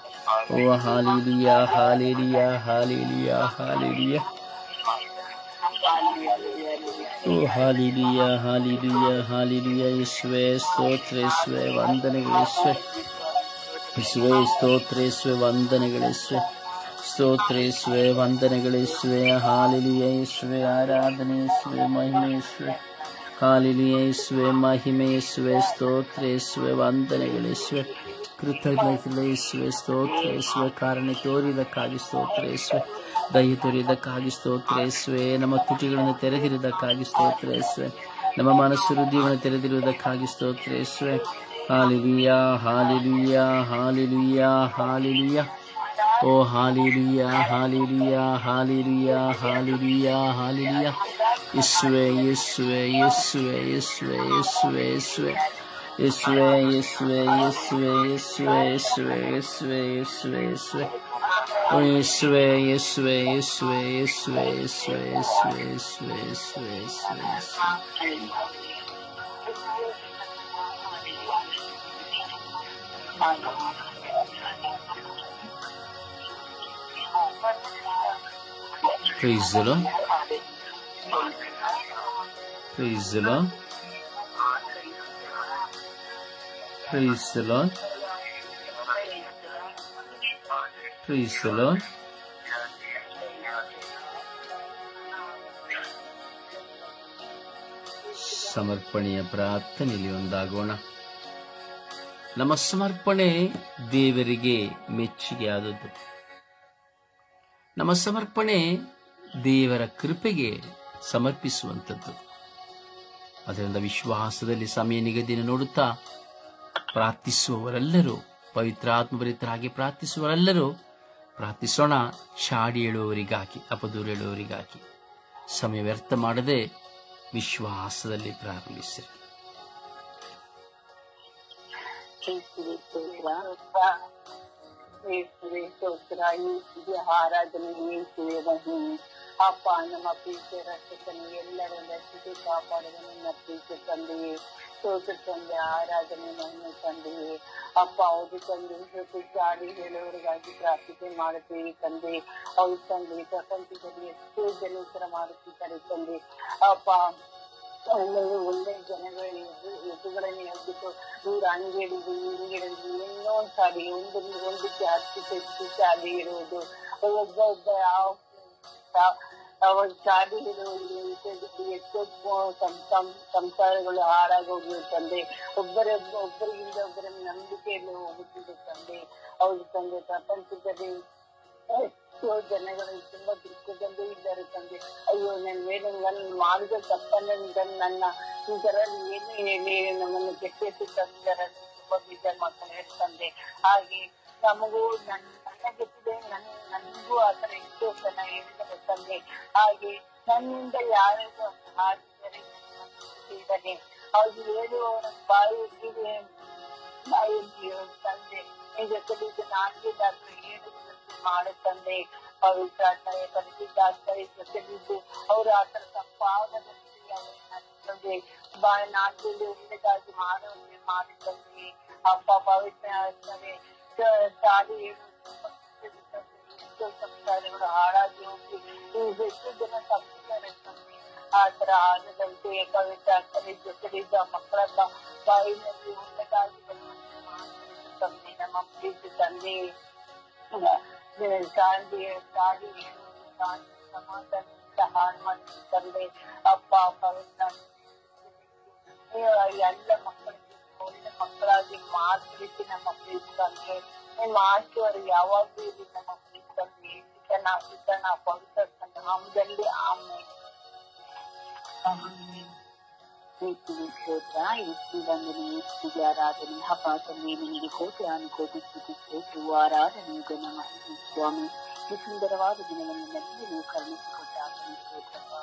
ಓ hallelujah hallelujah hallelujah hallelujah. O hallelujah hallelujah hallelujah. ಯೇಸುವೇ ಸ್ತೋತ್ರ ಯೇಸುವೇ ವಂದನೆಗಳು ಯೇಸುವೇ. ಯೇಸುವೇ ಸ್ತೋತ್ರ ಯೇಸುವೇ ವಂದನೆಗಳು ಯೇಸುವೇ. ಸ್ತೋತ್ರ ಯೇಸುವೇ ವಂದನೆಗಳು ಯೇಸುವೇ. ಹಾಲೆಲೂಯಾ ಯೇಸುವೇ ಆರಾಧನೆ ಯೇಸುವೇ ಮಹಿಮೆ ಯೇಸುವೇ. ಹಾಲೆಲೂಯಾ ಯೇಸುವೇ ಮಹಿಮೆ ಯೇಸುವೇ. ಸ್ತೋತ್ರ ಯೇಸುವೇ ವಂದನೆಗಳು ಯೇಸುವೇ. ಕೃತಜ್ಞತೆ ಯೇಸುವೇ. ಸ್ತೋತ್ರ ಯೇಸುವೇ. ಕಾರಣ ತೋರಿದಕ್ಕಾಗಿ ಸ್ತೋತ್ರ ಯೇಸುವೇ. ದಯ ತೋರಿದಕ್ಕಾಗಿ ಸ್ತೋತ್ರ ಯೇಸುವೇ. ನಮ್ಮ ತುಟಿಗಳನ್ನು ತೆರೆದಿರುವುದಕ್ಕಾಗಿ ಸ್ತೋತ್ರ ಯೇಸುವೇ. ನಮ್ಮ ಮನಸ್ಸು ಹೃದಯವನ್ನು ತೆರೆದಿರುವುದಕ್ಕಾಗಿ ಸ್ತೋತ್ರ ಯೇಸುವೇ. Hallelujah hallelujah hallelujah hallelujah. O hallelujah hallelujah hallelujah hallelujah hallelujah. ಯೇಸುವೇ ಯೇಸುವೇ ಯೇಸುವೇ ಯೇಸುವೇ ಯೇಸುವೇ ಯೇಸುವೇ. ಯೇಸುವೇ ಯೇಸುವೇ ಯೇಸುವೇ ಯೇಸುವೇ ಯೇಸುವೇ ಯೇಸುವೇ ಯೇಸುವೇ ಯೇಸುವೇ. ಓ ಯೇಸುವೇ ಯೇಸುವೇ ಯೇಸುವೇ ಯೇಸುವೇ ಯೇಸುವೇ ಯೇಸುವೇ ಯೇಸುವೇ ಯೇಸುವೇ ಯೇಸುವೇ. Praise the Lord. Praise the Lord. Praise the Lord. Praise the Lord. ಸಮರ್ಪಣೆಯ ಪ್ರಾರ್ಥನೆಯಲ್ಲಿ ಒಂದಾಗೋಣ. ನಮ್ಮ ಸಮರ್ಪಣೆ ದೇವರಿಗೆ ಮೆಚ್ಚುಗೆಯಾದದ್ದು. ನಮ್ಮ ಸಮರ್ಪಣೆ ದೇವರ ಕೃಪೆಗೆ ಸಮರ್ಪಿಸುವಂಥದ್ದು. ಅದರಿಂದ ವಿಶ್ವಾಸದಲ್ಲಿ ಸಮಯ ನಿಗದಿಯನ್ನು ನೋಡುತ್ತಾ ಪ್ರಾರ್ಥಿಸುವವರೆಲ್ಲರೂ, ಪವಿತ್ರಾತ್ಮಭರಿತರಾಗಿ ಪ್ರಾರ್ಥಿಸುವವರೆಲ್ಲರೂ ಪ್ರಾರ್ಥಿಸೋಣ. ಚಾಡಿ ಹೇಳುವವರಿಗಾಗಿ, ಅಪದೂರು ಹೇಳುವವರಿಗಾಗಿ ಸಮಯ ವ್ಯರ್ಥ ಮಾಡದೆ ವಿಶ್ವಾಸದಲ್ಲಿ ಪ್ರಾರಂಭಿಸಿರಿ. ಆರಾಧನೆ ಅಪ್ಪ, ನಮ್ಮ ಪ್ರೀತಿಯ ರಕ್ಷಕನು ಎಲ್ಲರ ರಕ್ಷಿಸಿ ಕಾಪಾಡುವ ನಿನ್ನ ಪ್ರೀತಿ ತಂದೆಯೇ, ಸ್ತೋತ್ರ ತಂದೆ, ಆರಾಧನೆ ನನ್ನ ತಂದೆಯೇ. ಅಪ್ಪ, ಹೌದು ತಂದೆ, ಜೊತೆ ಚಾಡಿ ಹೇಳುವವರಿಗಾಗಿ ಪ್ರಾರ್ಥನೆ ಮಾಡುತ್ತೀವಿ ತಂದೆ. ಹೌದು ತಂದೆ, ಪ್ರಪಂಚದಲ್ಲಿ ಎಷ್ಟೋ ಜನ ಉತ್ತರ ಮಾಡುತ್ತಿದ್ದಾರೆ ತಂದೆ. ಅಪ್ಪ, ಒಳ್ಳೆ ಜನಗಳು ಎದುರುಗಳನ್ನು ಎದ್ಬಿಟ್ಟು ಇವ್ರು ಹಂಗಿಡಿದು ಹಿಂಗಿಡಿದು ಇನ್ನೂ ಒಂದು ಸಾರಿ ಒಂದಕ್ಕೆ ಹತ್ತು ಚಾಡಿ ಇರುವುದು, ಒಬ್ಬ ಚಾಡಿ ಇರುವುದು ಎಷ್ಟೋ ಸಂಸಾರಗಳು ಹಾಳಾಗೋಗಿವೆ ತಂದೆ. ಒಬ್ಬರಿಗಿಂದ ಒಬ್ಬರ ನಂಬಿಕೆಯಲ್ಲಿ ಹೋಗುತ್ತಿದೆ ತಂದೆ. ಹೌದು ತಂದೆ, ಪ್ರಪಂಚದಲ್ಲಿ ಎಷ್ಟೋ ಜನಗಳು ತುಂಬಾ ದುಃಖದಲ್ಲೂ ಇದ್ದಾರೆ ತಂದೆ. ಅಯ್ಯೋ, ನನ್ನ ಮಾಡಿದ ತಪ್ಪನ್ನ ನನ್ನ ಇದರಲ್ಲಿ ಏನು ಹೇಳಿ ನಮ್ಮನ್ನು ಕೆಟ್ಟಿಸಿ ತಂದಿದ್ದಾರೆ ತುಂಬಾ ಬೀದರ್ ಮಕ್ಕಳು ತಂದೆ. ಹಾಗೆ ನಮಗೂ ನನಗೆತ್ತಿದೆ, ನನಗೂ ಆತರ ಎಷ್ಟೋ ಜನ ಹೇಳಿದರೆ ತಂದೆ. ಹಾಗೆ ನನ್ನಿಂದ ಯಾರಿಗೂ ಹಾಕಿದರೆ ಇದ್ದಾನೆ, ಅವ್ರು ಹೇಳುವವರ ಬಾಯಿಗೆ ತಂದೆ. ಈಗ ಕಲಿತು ನಾಲ್ಕು ಹೇಳುವ ಮಾಡುತ್ತಂದೆ. ಪವಿತ್ರಾತ್ಮನೆ ಪರಿಶುದ್ಧಾತ್ಮನೆ ಜೊತೆಗಿದ್ದು ಅವರು ಆತರ ತಪ್ಪಾಗದಂತೆ ನಾಲ್ಕಲ್ಲಿ ಒಳ್ಳೆದಾಗಿ ಮಾಡುವಂತೆ ಮಾಡುತ್ತಂದೆ. ಅಪ್ಪ, ಪವಿತ್ರ ಆತ್ಮನೆ ಚಾಡಿ ಸಂಸ್ಕಾರಗಳು ಹಾಳಾಗಿ ಹೋಗಿ ಎಷ್ಟು ಜನ ತಪ್ಪಿದ್ದಾರೆ ತಂದೆ. ಆತರ ಆಗದಂತೆ ಪವಿತ್ರ ಆತ್ಮನೆ ಜೊತೆಗಿದ್ದ ಮಕ್ಕಳ ಬಾಯಿನಲ್ಲಿ ಒಳ್ಳೆದಾಗಿ ಬರುವಂತೆ ಮಾಡುವಂತೆ ತಂದೆ. ನಮ್ಮ ಪ್ರೀತಿ ತಂದೆ, ಸಮಾಧಾನ ಹಾಳು ಮಾಡಿ ತಂದೆ. ಅಪ್ಪ, ಪವಿತ್ರ ಎಲ್ಲ ಮಕ್ಕಳಿಗೆ ಒಳ್ಳೆ ಮಕ್ಕಳಾಗಿ ಮಾರ್ಪಡಿಸಿ ನಮ್ಮ ಪ್ರೀತಿ ತಂದೆ. ನಿಮ್ಮ ಆಶೀರ್ವಾದ ಯಾವಾಗಲೂ ಇರಲಿ ನಮ್ಮ ಪ್ರೀತಿ ತಂದೆ. ಶಿಕ್ಷಣ ಪವಿತ್ರ ನಾಮದಲ್ಲಿ ಆಮೇಲೆ ಸ್ತೋತ್ರ. ಎಷ್ಟು ವಂದನೆ, ಎಷ್ಟು ಆರಾಧನೆ. ಹಬ್ಬ ತಂದೆ, ನಿನಗೆ ಕೋಟಿ ಅನುಕೋಟಿ ಸ್ತುತಿ, ಸ್ತೋತ್ರ, ಆರಾಧನೆ, ಘನ ಮಹಿಮೆ ಸ್ವಾಮಿ. ಈ ಸುಂದರವಾದ ದಿನವನ್ನು ನನ್ನಲ್ಲಿ ಕರುಣಿಸಿಕೊಟ್ಟ ಸ್ತೋತ್ರಪ್ಪ.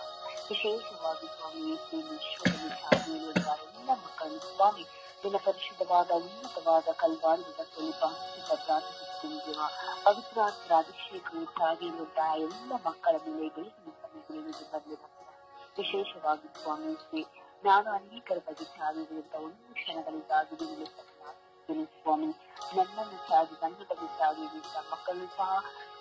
ವಿಶೇಷವಾಗಿ ಸ್ವಾಮಿ, ವಿಶ್ವದಲ್ಲಿ ಸಾಧನೆಗಳಿರುವ ಎಲ್ಲ ಮಕ್ಕಳು ಸ್ವಾಮಿ ನಿನ್ನ ಪರಿಶುದ್ಧವಾದ ಉನ್ನತವಾದ ಕಲ್ವಾರದ ಸ್ವಲ್ಪ ಪ್ರಾರ್ಥಿಸುತ್ತಿರುವ ಪವಿತ್ರಾತ್ಮರ ಅಭಿಷೇಕವು ಸಾಗಿರುವಂತಹ ಎಲ್ಲ ಮಕ್ಕಳ ಮೇಲೆ ಬೆಳಗಿನ ಸಮಯಗಳಲ್ಲಿ ಬಂದಿರುವ ವಿಶೇಷವಾಗಿ ಸ್ವಾಮಿ, ನಾನು ಅನೇಕರ ಬಗ್ಗೆ ಸಾಗಿರುವಂತ ಒಂದು ಕ್ಷಣಗಳಿಗಾಗಿ ನಿಮಗೆ ಸ್ವಾಮಿ. ನನ್ನನ್ನು ಸಾಗಿ ನನ್ನ ಬಗ್ಗೆ ಸಾಗಿರುವಂತಹ ಮಕ್ಕಳು ಸಹ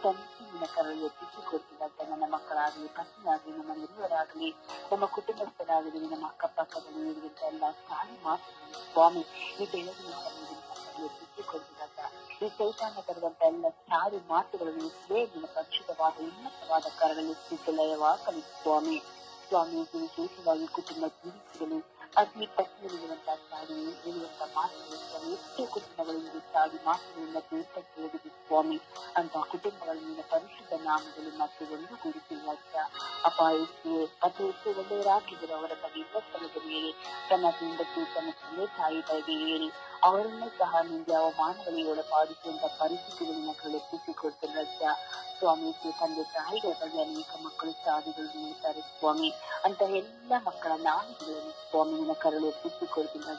ಸಂಪೂರ್ಣ ಕರಳು ಎತ್ತಿಸಿಕೊಡ್ತಿದ್ದಂತ ನನ್ನ ಮಕ್ಕಳಾಗಲಿ, ಪತ್ನಿಯಾಗಲಿ, ನಮ್ಮ ಹಿರಿಯರಾಗಲಿ, ನಮ್ಮ ಕುಟುಂಬಸ್ಥರಾಗಲಿ, ನಮ್ಮ ಅಕ್ಕಪಕ್ಕದಲ್ಲಿ ಇರುವಂತ ಎಲ್ಲ ಸಾರಿ ಮಾತುಗಳು ಸ್ವಾಮಿ ಈ ಬೆಳಗಿನ ಸಮಯದಲ್ಲಿ ಎತ್ತಿಸಿಕೊಡ್ತಿದ್ದಂತ ಈ ಚೈತನ್ಯ ತರುವಂತ ಎಲ್ಲ ಸಾರಿ ಮಾತುಗಳನ್ನು ನಿನ್ನ ಪರಿಶುದ್ಧವಾದ ಉನ್ನತವಾದ ಕರಳಲ್ಲಿ ಲಯವಾಗಲಿ ಸ್ವಾಮಿ. ಸ್ವಾಮಿ, ವಿಶೇಷವಾಗಿ ಕುಟುಂಬ ಜೀವಿತಗಳು ಅಗ್ನಿ ಪತ್ನಿರುವಂತಹ ಸಾರಿ ಇರುವಂತ ಮಾತುಗಳು ಸ್ವಾಮಿ, ಎಷ್ಟೋ ಕುಟುಂಬಗಳಿಂದ ಸಾರಿ ಮಾತುಗಳಿಂದ ತೀರ್ಥಕ್ಕೆ ಹೋಗಿದೆ ಸ್ವಾಮಿ. ಅಂತ ಕುಟುಂಬಗಳ ಪರಿಶುದ್ಧ ನಾಮಗಳು ಮತ್ತೆ ಒಂದು ಗುರುತಿರುವ ಅಪಾಯಕ್ಕೆ ಅತಿ ಹೆಚ್ಚು ಒಳ್ಳೆಯರಾಗಿದ್ದರು. ಅವರ ಬಗ್ಗೆ ಸ್ಥಳದ ಮೇಲೆ ತನ್ನ ಹೆಂಡತಿ, ತನ್ನ ತಂದೆ ತಾಯಿ ಬಗ್ಗೆ ಏರಿ ಅವರನ್ನು ಸಹ ನಿಂಗೆ ಅವಮಾನಗಳಿಗೆ ಒಳಪಾಡಿಸುವಂತ ಪರಿಸ್ಥಿತಿಗಳನ್ನ ಎತ್ತಿಸಿಕೊಡ್ತಿಲ್ಲ ಸ್ವಾಮಿ. ತಂದೆ ತಾಯಿಗಳ ಬಗ್ಗೆ ಅನೇಕ ಮಕ್ಕಳು ಸಾಧುಗಳು ನೀಡುತ್ತಾರೆ ಸ್ವಾಮಿ. ಅಂತ ಎಲ್ಲ ಮಕ್ಕಳ ನಾಮಗಳನ್ನು ಸ್ವಾಮಿ ನಿನ್ನ ಕರಳು ಎತ್ತಿಸಿಕೊಡ್ತಿಲ್ಲ.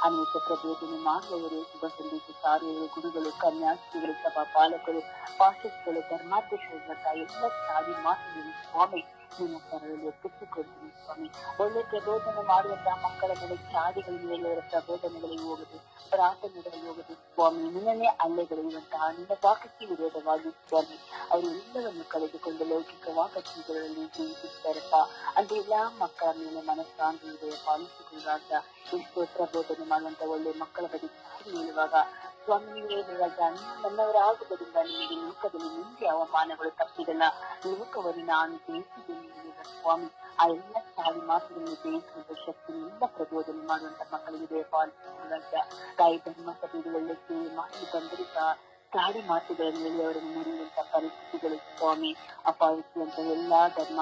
ಅನೇಕ ಪ್ರಬೋಧನೆ ಮಾಡುವವರು, ಶುಭ ಸಂದೇಶ ಸಾರುವವರು, ಗುರುಗಳು, ಕನ್ಯಾಸ್ತ್ರೀಗಳು, ಸಭಾ ಪಾಲಕರು, ಪಾಶಸ್ಗಳು, ಧರ್ಮಾಧ್ಯಕ್ಷರಂತ ಎಲ್ಲ ಸಾಧಿ ಮಾತುಗಳು ಸ್ವಾಮಿ ನಿನ್ನ ಕರಳು ಎತ್ತಿಸಿಕೊಡ್ತೀನಿ ಸ್ವಾಮಿ. ಒಳ್ಳೆ ಪ್ರಬೋಧನೆ ಮಾಡುವಂತಹ ಮಕ್ಕಳ ಮೇಲೆ ಚಾಡಿಗಳು ಹೇಳುವವರ ಪ್ರಬೋಧನೆಗಳಿಗೆ ಹೋಗದೆ, ಪ್ರಾರ್ಥನೆಗಳಿಗೆ ಹೋಗದೆ ಸ್ವಾಮಿ ನಿನ್ನನ್ನೇ ಅಲ್ಲೆಗಳೆಯುವಂತಹ ನಿನ್ನ ವಾಕ್ಯಕ್ಕೆ ವಿರೋಧವಾಗಿ ಸ್ವಾಮಿ ಅವರು ಎಲ್ಲವನ್ನು ಕಳೆದುಕೊಂಡು ಲೌಕಿಕ ವಾಕ್ಯಗಳಲ್ಲಿ ಜೀವಿಸುತ್ತಾರಪ್ಪ. ಅಂತ ಎಲ್ಲಾ ಮಕ್ಕಳ ಮೇಲೆ ಮನಸ್ಸಾಂತಿ ಇದೆ ಪಾಲಿಸಿಕೊಳ್ಳುವಾಗ ಎಷ್ಟೋ ಪ್ರಬೋಧನೆ ಮಾಡುವಂತ ಒಳ್ಳೆ ಮಕ್ಕಳ ಬಗ್ಗೆ ಹೇಳುವಾಗ ಸ್ವಾಮಿ ನೀವು ಹೇಳಿದಾಗ ನನ್ನವರಾಗುವುದರಿಂದ ನಿಮಗೆ ಲೋಕದಲ್ಲಿ ಮುಂದೆ ಅವಮಾನಗಳು ತಪ್ಪಿದಲ್ಲ, ಲೋಕವನ್ನು ನಾನು ಜಯಿಸಿದ್ದೇನೆ ಸ್ವಾಮಿ. ಆ ಎಲ್ಲ ಸಾರಿ ಮಾತುಗಳನ್ನು ಜಯಿಸುವಂತ ಶಕ್ತಿ ಎಲ್ಲ ಪ್ರಬೋಧನೆ ಮಾಡುವಂತ ಮಕ್ಕಳಿಗೆ ಪಾಲಿಸಿಕೊಳ್ಳುವಾಗ ತಾಯಿ ಧರ್ಮ ಸಭೆಗಳಲ್ಲಿ ಮಾಹಿತಿ ಬಂದರೆ ಗಾಡಿ ಮಾತುಗಳನ್ನು ಹೇಳಿ ಅವರನ್ನು ಮುರಿಯುವಂತ ಪರಿಸ್ಥಿತಿಗಳು ಸ್ವಾಮಿ ಅಪಾಯಿಸುವಂತ ಎಲ್ಲಾ ಧರ್ಮ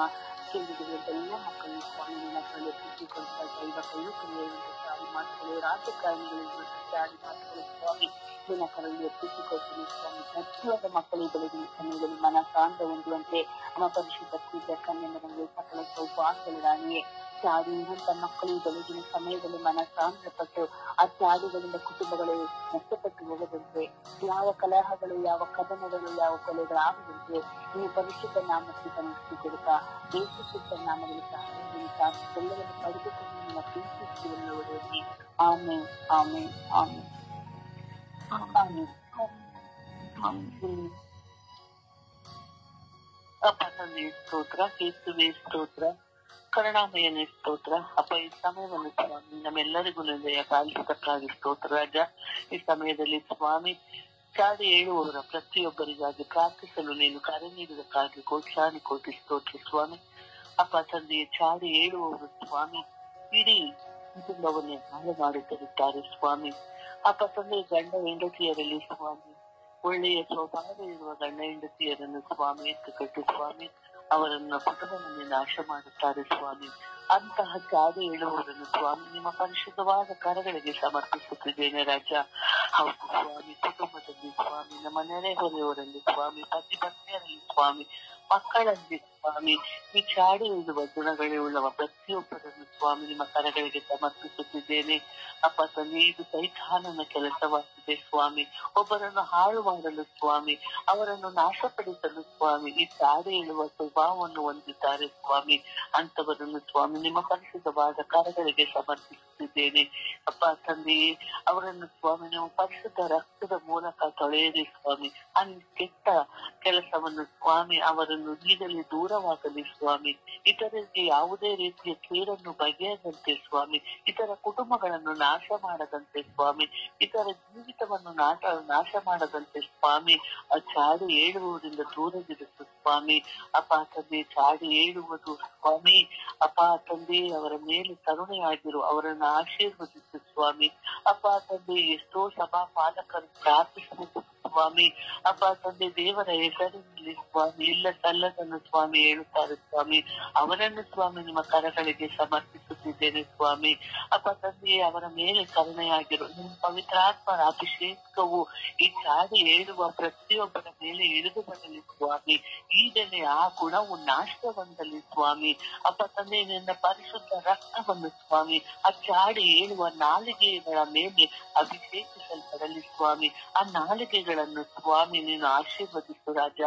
ಕೇಂದ್ರಗಳಿರುವಂತ ಎಲ್ಲ ಮಕ್ಕಳು ಸ್ವಾಮಿ ಮಕ್ಕಳಲ್ಲಿ ಎತ್ತಿಸಿಕೊಳ್ತಾ ದೈವ ಕೈಯುವಂತ ಗಾಡಿ ಮಾತುಗಳು ರಾಜಕಾರಣಿಗಳು ಗಾಡಿ ಮಾತುಗಳು ಸ್ವಾಮಿ ಮಕ್ಕಳಲ್ಲಿ ಎತ್ತಿಸಿಕೊಳ್ತೀನಿ ಸ್ವಾಮಿ. ಪ್ರತಿಯೊಬ್ಬ ಮಕ್ಕಳು ಬೆಳಗಿನ ಸಮಯದಲ್ಲಿ ಮನಸಾಂತ ಹೊಂದುವಂತೆ ನಮ್ಮ ಪರಿಶುದ್ಧ ಪೂಜಾ ಕನ್ಯೆಯರಿಗೆ ಸಕಲ ಸೌಭಾಗ್ಯಗಳಾಗಿಯೇ ಚಾಡಿಯುವಂತ ಮಕ್ಕಳು ಬೆಳಗಿನ ಸಮಯದಲ್ಲಿ ಮನಸಾಂತರಪಟ್ಟು ಆ ಚಾಡಿಗಳಿಂದ ಕುಟುಂಬಗಳು ನಷ್ಟಪಟ್ಟು ಹೋಗದಂತೆ, ಯಾವ ಕಲಹಗಳು, ಯಾವ ಕದನಗಳು, ಯಾವ ಕೊಲೆಗಳಾಗದಂತೆ ನೀವು ಪರಿಶುದ್ಧ ನಾಮಕ್ಕೆ ಸಮರ್ಪಿಸಿಕೊಡುತ್ತಾ ಯೇಸು ನಾಮದಲ್ಲಿ ಎಲ್ಲವನ್ನು ಪಡೆದುಕೊಂಡು ನಿಮ್ಮ ಪ್ರೀತಿಸುವುದನ್ನು ಒಡೆಯಿರಿ. ಆಮೇನ್ ಆಮೇನ್ ಆಮೇನ್ ಆಮೇನ್. ಅಪ್ಪ ತಂದೆ ಸ್ತೋತ್ರ, ಯೇಸುವೇ ಸ್ತೋತ್ರ, ಕರುಣಾಮಯನೇ ಸ್ತೋತ್ರ. ಅಪ್ಪ ಈ ಸಮಯವನ್ನು ಸ್ವಾಮಿ ನಮ್ಮೆಲ್ಲರಿಗೂ ನಿಂದೆಯ ಕಾಲಿಸಕ್ಕಾಗಿ ಸ್ತೋತ್ರ ರಾಜ. ಈ ಸಮಯದಲ್ಲಿ ಸ್ವಾಮಿ ಚಾಡಿ ಹೇಳುವವರ ಪ್ರತಿಯೊಬ್ಬರಿಗಾಗಿ ಪ್ರಾರ್ಥಿಸಲು ನೀನು ಕರೆ ನೀಡುವುದಕ್ಕಾಗಿ ಕೋಟಿ ಸ್ತೋತ್ರ ಸ್ವಾಮಿ. ಅಪ್ಪ ತಂದೆ ಚಾಡಿ ಹೇಳುವವರು ಸ್ವಾಮಿ ಇಡೀ ಕುಟುಂಬವನ್ನೇ ಹಾಳು ಮಾಡುತ್ತಿರುತ್ತಾರೆ ಸ್ವಾಮಿ. ಅಪ್ಪ ತಂದೆ ಗಂಡ ಹೆಂಡತಿಯರಲ್ಲಿ ಸ್ವಾಮಿ ಒಳ್ಳೆಯ ಸ್ವಭಾವ ಇರುವ ಗಂಡ ಹೆಂಡತಿಯರನ್ನು ಸ್ವಾಮಿ ಎತ್ತುಕಟ್ಟು ಸ್ವಾಮಿ ಅವರನ್ನ ಕುಟುಂಬವನ್ನೇ ನಾಶ ಮಾಡುತ್ತಾರೆ ಸ್ವಾಮಿ. ಅಂತಹ ಚಾಡಿ ಹೇಳುವವರನ್ನು ಸ್ವಾಮಿ ನಿಮ್ಮ ಪರಿಶುದ್ಧವಾದ ಕರಗಳಿಗೆ ಸಮರ್ಪಿಸುತ್ತಿದ್ದೇನೆ ರಾಜ. ಹೌದು ಸ್ವಾಮಿ, ಕುಟುಂಬದಲ್ಲಿ ಸ್ವಾಮಿ, ನಮ್ಮ ನೆರೆಹೊರೆಯವರಲ್ಲಿ ಸ್ವಾಮಿ, ಪತಿ ಪತ್ನಿಯರಲ್ಲಿ ಸ್ವಾಮಿ, ಮಕ್ಕಳಲ್ಲಿ ಸ್ವಾಮಿ ಈ ಚಾಡಿ ಹೇಳುವ ಗುಣಗಳುಳ್ಳವ ಪ್ರತಿಯೊಬ್ಬರನ್ನು ಸ್ವಾಮಿ ನಿಮ್ಮ ಕರಗಳಿಗೆ ಸಮರ್ಪಿಸುತ್ತಿದ್ದೇನೆ. ಅಪ್ಪ ತಂದೆ ಇದು ಸೈತಾನನ ಕೆಲಸವಾಗಿದೆ ಸ್ವಾಮಿ. ಒಬ್ಬರನ್ನು ಹಾಳು ಮಾಡಲು ಸ್ವಾಮಿ, ಅವರನ್ನು ನಾಶಪಡಿಸಲು ಸ್ವಾಮಿ ಈ ಚಾಡಿ ಹೇಳುವ ಸ್ವಭಾವವನ್ನು ಹೊಂದಿದ್ದಾರೆ ಸ್ವಾಮಿ. ಅಂತವರನ್ನು ಸ್ವಾಮಿ ನಿಮ್ಮ ಪರಿಶುದ್ಧವಾದ ಕರಗಳಿಗೆ ಸಮರ್ಪಿಸುತ್ತಿದ್ದೇನೆ. ಅಪ್ಪ ತಂದೆಯೇ ಅವರನ್ನು ಸ್ವಾಮಿ ನೀವು ಪರಿಶುದ್ಧ ರಕ್ತದ ಮೂಲಕ ತೊಳೆಯಿರಿ ಸ್ವಾಮಿ. ಕೆಟ್ಟ ಕೆಲಸವನ್ನು ಸ್ವಾಮಿ ಅವರನ್ನು ಈಗಲೇ ದೂರವಾಗಲಿ ಸ್ವಾಮಿ. ಇತರರಿಗೆ ಯಾವುದೇ ರೀತಿಯ ಕೇಡನ್ನು ಬಗೆಯದಂತೆ ಸ್ವಾಮಿ, ಇತರ ಕುಟುಂಬಗಳನ್ನು ನಾಶ ಮಾಡದಂತೆ ಸ್ವಾಮಿ, ಇತರ ಜೀವಿತವನ್ನು ನಾಶ ಮಾಡದಂತೆ ಸ್ವಾಮಿ ಆ ಚಾಡಿ ಹೇಳುವುದರಿಂದ ದೂರವಿರುತ್ತದೆ ಸ್ವಾಮಿ. ಅಪ್ಪ ತಂದೆ ಚಾಡಿ ಹೇಳುವುದು ಸ್ವಾಮಿ ಅಪ್ಪ ತಂದೆ ಅವರ ಮೇಲೆ ಕರುಣೆಯಾಗಿರು, ಅವರನ್ನು ಆಶೀರ್ವದಿಸು ಸ್ವಾಮಿ. ಅಪ್ಪ ತಂದೆ ಎಷ್ಟೋ ಸಭಾ ಪಾಲಕರು ಪ್ರಾರ್ಥಿಸಬೇಕು ಸ್ವಾಮಿ. ಅಪ್ಪ ತಂದೆ ದೇವರ ಹೆಸರಿನಲ್ಲಿ ಸ್ವಾಮಿ ಇಲ್ಲ ಸಲ್ಲದನ್ನು ಸ್ವಾಮಿ ಹೇಳುತ್ತಾರೆ ಸ್ವಾಮಿ. ಅವರನ್ನು ಸ್ವಾಮಿ ನಿಮ್ಮ ಕರಗಳಿಗೆ ಸಮರ್ಪಿಸುತ್ತಿದ್ದೇನೆ ಸ್ವಾಮಿ. ಅಪ್ಪ ತಂದೆ ಅವರ ಮೇಲೆ ಕರುಣೆಯಾಗಿರು. ನಿಮ್ಮ ಪವಿತ್ರಾತ್ಮರ ಅಭಿಷೇಕವು ಈ ಚಾಡಿ ಹೇಳುವ ಪ್ರತಿಯೊಬ್ಬರ ಮೇಲೆ ಇಳಿದು ಬರಲಿ ಸ್ವಾಮಿ. ಈಗಲೇ ಆ ಗುಣವು ನಾಶ ಹೊಂದಲಿ ಸ್ವಾಮಿ. ಅಪ್ಪ ತಂದೆ ನಿನ್ನ ಪರಿಶುದ್ಧ ರಕ್ತವನ್ನು ಸ್ವಾಮಿ ಆ ಚಾಡಿ ಹೇಳುವ ನಾಲಿಗೆಗಳ ಮೇಲೆ ಅಭಿಷೇಕಿಸಲ್ಪಡಲಿ ಸ್ವಾಮಿ. ಆ ನಾಲಿಗೆಗಳನ್ನು ಸ್ವಾಮಿ ನೀನು ಆಶೀರ್ವದಿಸು ರಾಜ.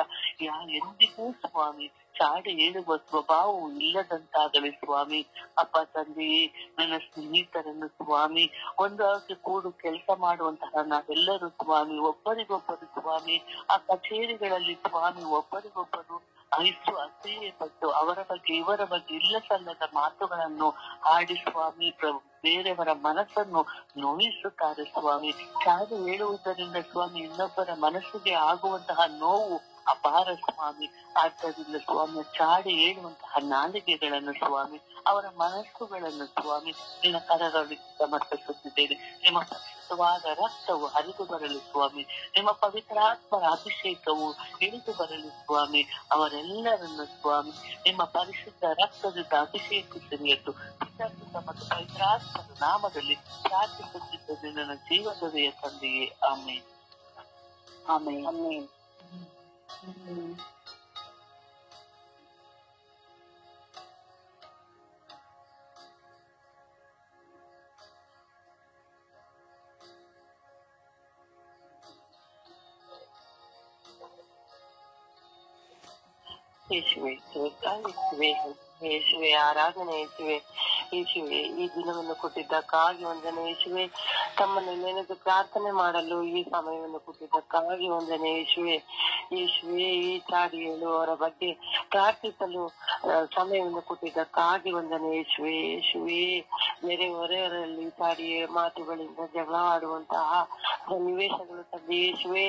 ಎಂದಿಗೂ ಸ್ವಾಮಿ ಚಾಡಿ ಹೇಳುವ ಸ್ವಭಾವವು ಇಲ್ಲದಂತಾಗಲಿ ಸ್ವಾಮಿ. ಅಪ್ಪ ತಂದೆಯೇ ನನ್ನ ಸ್ನೇಹಿತರನ್ನು ಸ್ವಾಮಿ ಒಂದಾಗಿ ಕೂಡು ಕೆಲಸ ಮಾಡುವಂತಹ ನಾವೆಲ್ಲರೂ ಸ್ವಾಮಿ ಒಬ್ಬರಿಗೊಬ್ಬರು ಸ್ವಾಮಿ ಆ ಕಚೇರಿಗಳಲ್ಲಿ ಸ್ವಾಮಿ ಒಬ್ಬರಿಗೊಬ್ಬರು ಅಸಹ್ಯ ಪಟ್ಟು ಅವರ ಬಗ್ಗೆ ಇವರ ಬಗ್ಗೆ ಇಲ್ಲ ಸಲ್ಲದ ಮಾತುಗಳನ್ನು ಆಡಿ ಸ್ವಾಮಿ ಬೇರೆಯವರ ಮನಸ್ಸನ್ನು ನೋಯಿಸುತ್ತಾರೆ ಸ್ವಾಮಿ. ಚಾಡಿ ಹೇಳುವುದರಿಂದ ಸ್ವಾಮಿ ಇನ್ನೊಬ್ಬರ ಮನಸ್ಸಿಗೆ ಆಗುವಂತಹ ನೋವು ಅಪಾರ ಸ್ವಾಮಿ. ಆದ್ದರಿಂದ ಸ್ವಾಮಿ ಚಾಡಿ ಹೇಳುವಂತಹ ನಾಲಿಗೆಗಳನ್ನು ಸ್ವಾಮಿ ಅವರ ಮನಸ್ಸುಗಳನ್ನು ಸ್ವಾಮಿ ನಿನ್ನ ಕರಗಳಿಗೆ ಸಮರ್ಪಿಸುತ್ತಿದ್ದೇನೆ. ನಿಮ್ಮ ಪರಿಶುದ್ಧವಾದ ರಕ್ತವು ಹರಿದು ಬರಲಿ ಸ್ವಾಮಿ. ನಿಮ್ಮ ಪವಿತ್ರಾತ್ಮರ ಅಭಿಷೇಕವು ಇಳಿದು ಬರಲಿ ಸ್ವಾಮಿ. ಅವರೆಲ್ಲರನ್ನು ಸ್ವಾಮಿ ನಿಮ್ಮ ಪರಿಶುದ್ಧ ರಕ್ತದಿಂದ ಅಭಿಷೇಕಿಸಲಿ ಎಂದು ಮತ್ತು ಪವಿತ್ರಾತ್ಮರ ನಾಮದಲ್ಲಿ ಪ್ರಾರ್ಥಿಸುತ್ತಿದ್ದರೆ ನನ್ನ ಜೀವದೊಡೆಯ ತಂದೆಯೇ ಆಮೇನ್ ಆಮೇನ್ ಆಮೇನ್. ಯೇಸುವೆ ಯೇಸುವೆ ಆರಾಧನೆ ಯೇಸುವೆ. ಯೇಸುವೆ ಈ ದಿನವನ್ನು ಕೊಟ್ಟಿದ್ದಕ್ಕಾಗಿ ವಂದನೆ ಯೇಸುವೆ. ತಮ್ಮನ್ನು ನೆನೆದು ಪ್ರಾರ್ಥನೆ ಮಾಡಲು ಈ ಸಮಯವನ್ನು ಕೊಟ್ಟಿದ್ದಕ್ಕಾಗಿ ವಂದನೆ ಯೇಸುವೆ. ಯೇಸುವೆ, ಈ ಚಾಡಿ ಹೇಳುವವರ ಬಗ್ಗೆ ಪ್ರಾರ್ಥಿಸಲು ಸಮಯವನ್ನು ಕೊಟ್ಟಿದ್ದಕ್ಕಾಗಿ ವಂದನೆ ಯೇಸುವೆ. ಯೇಸುವೆ, ನೆರೆಹೊರೆಯವರಲ್ಲಿ ಚಾಡಿ ಮಾತುಗಳಿಂದ ಜಗಳವಾಡುವಂತಹ ಸನ್ನಿವೇಶಗಳು ತಂದೆ ಯೇಸುವೆ,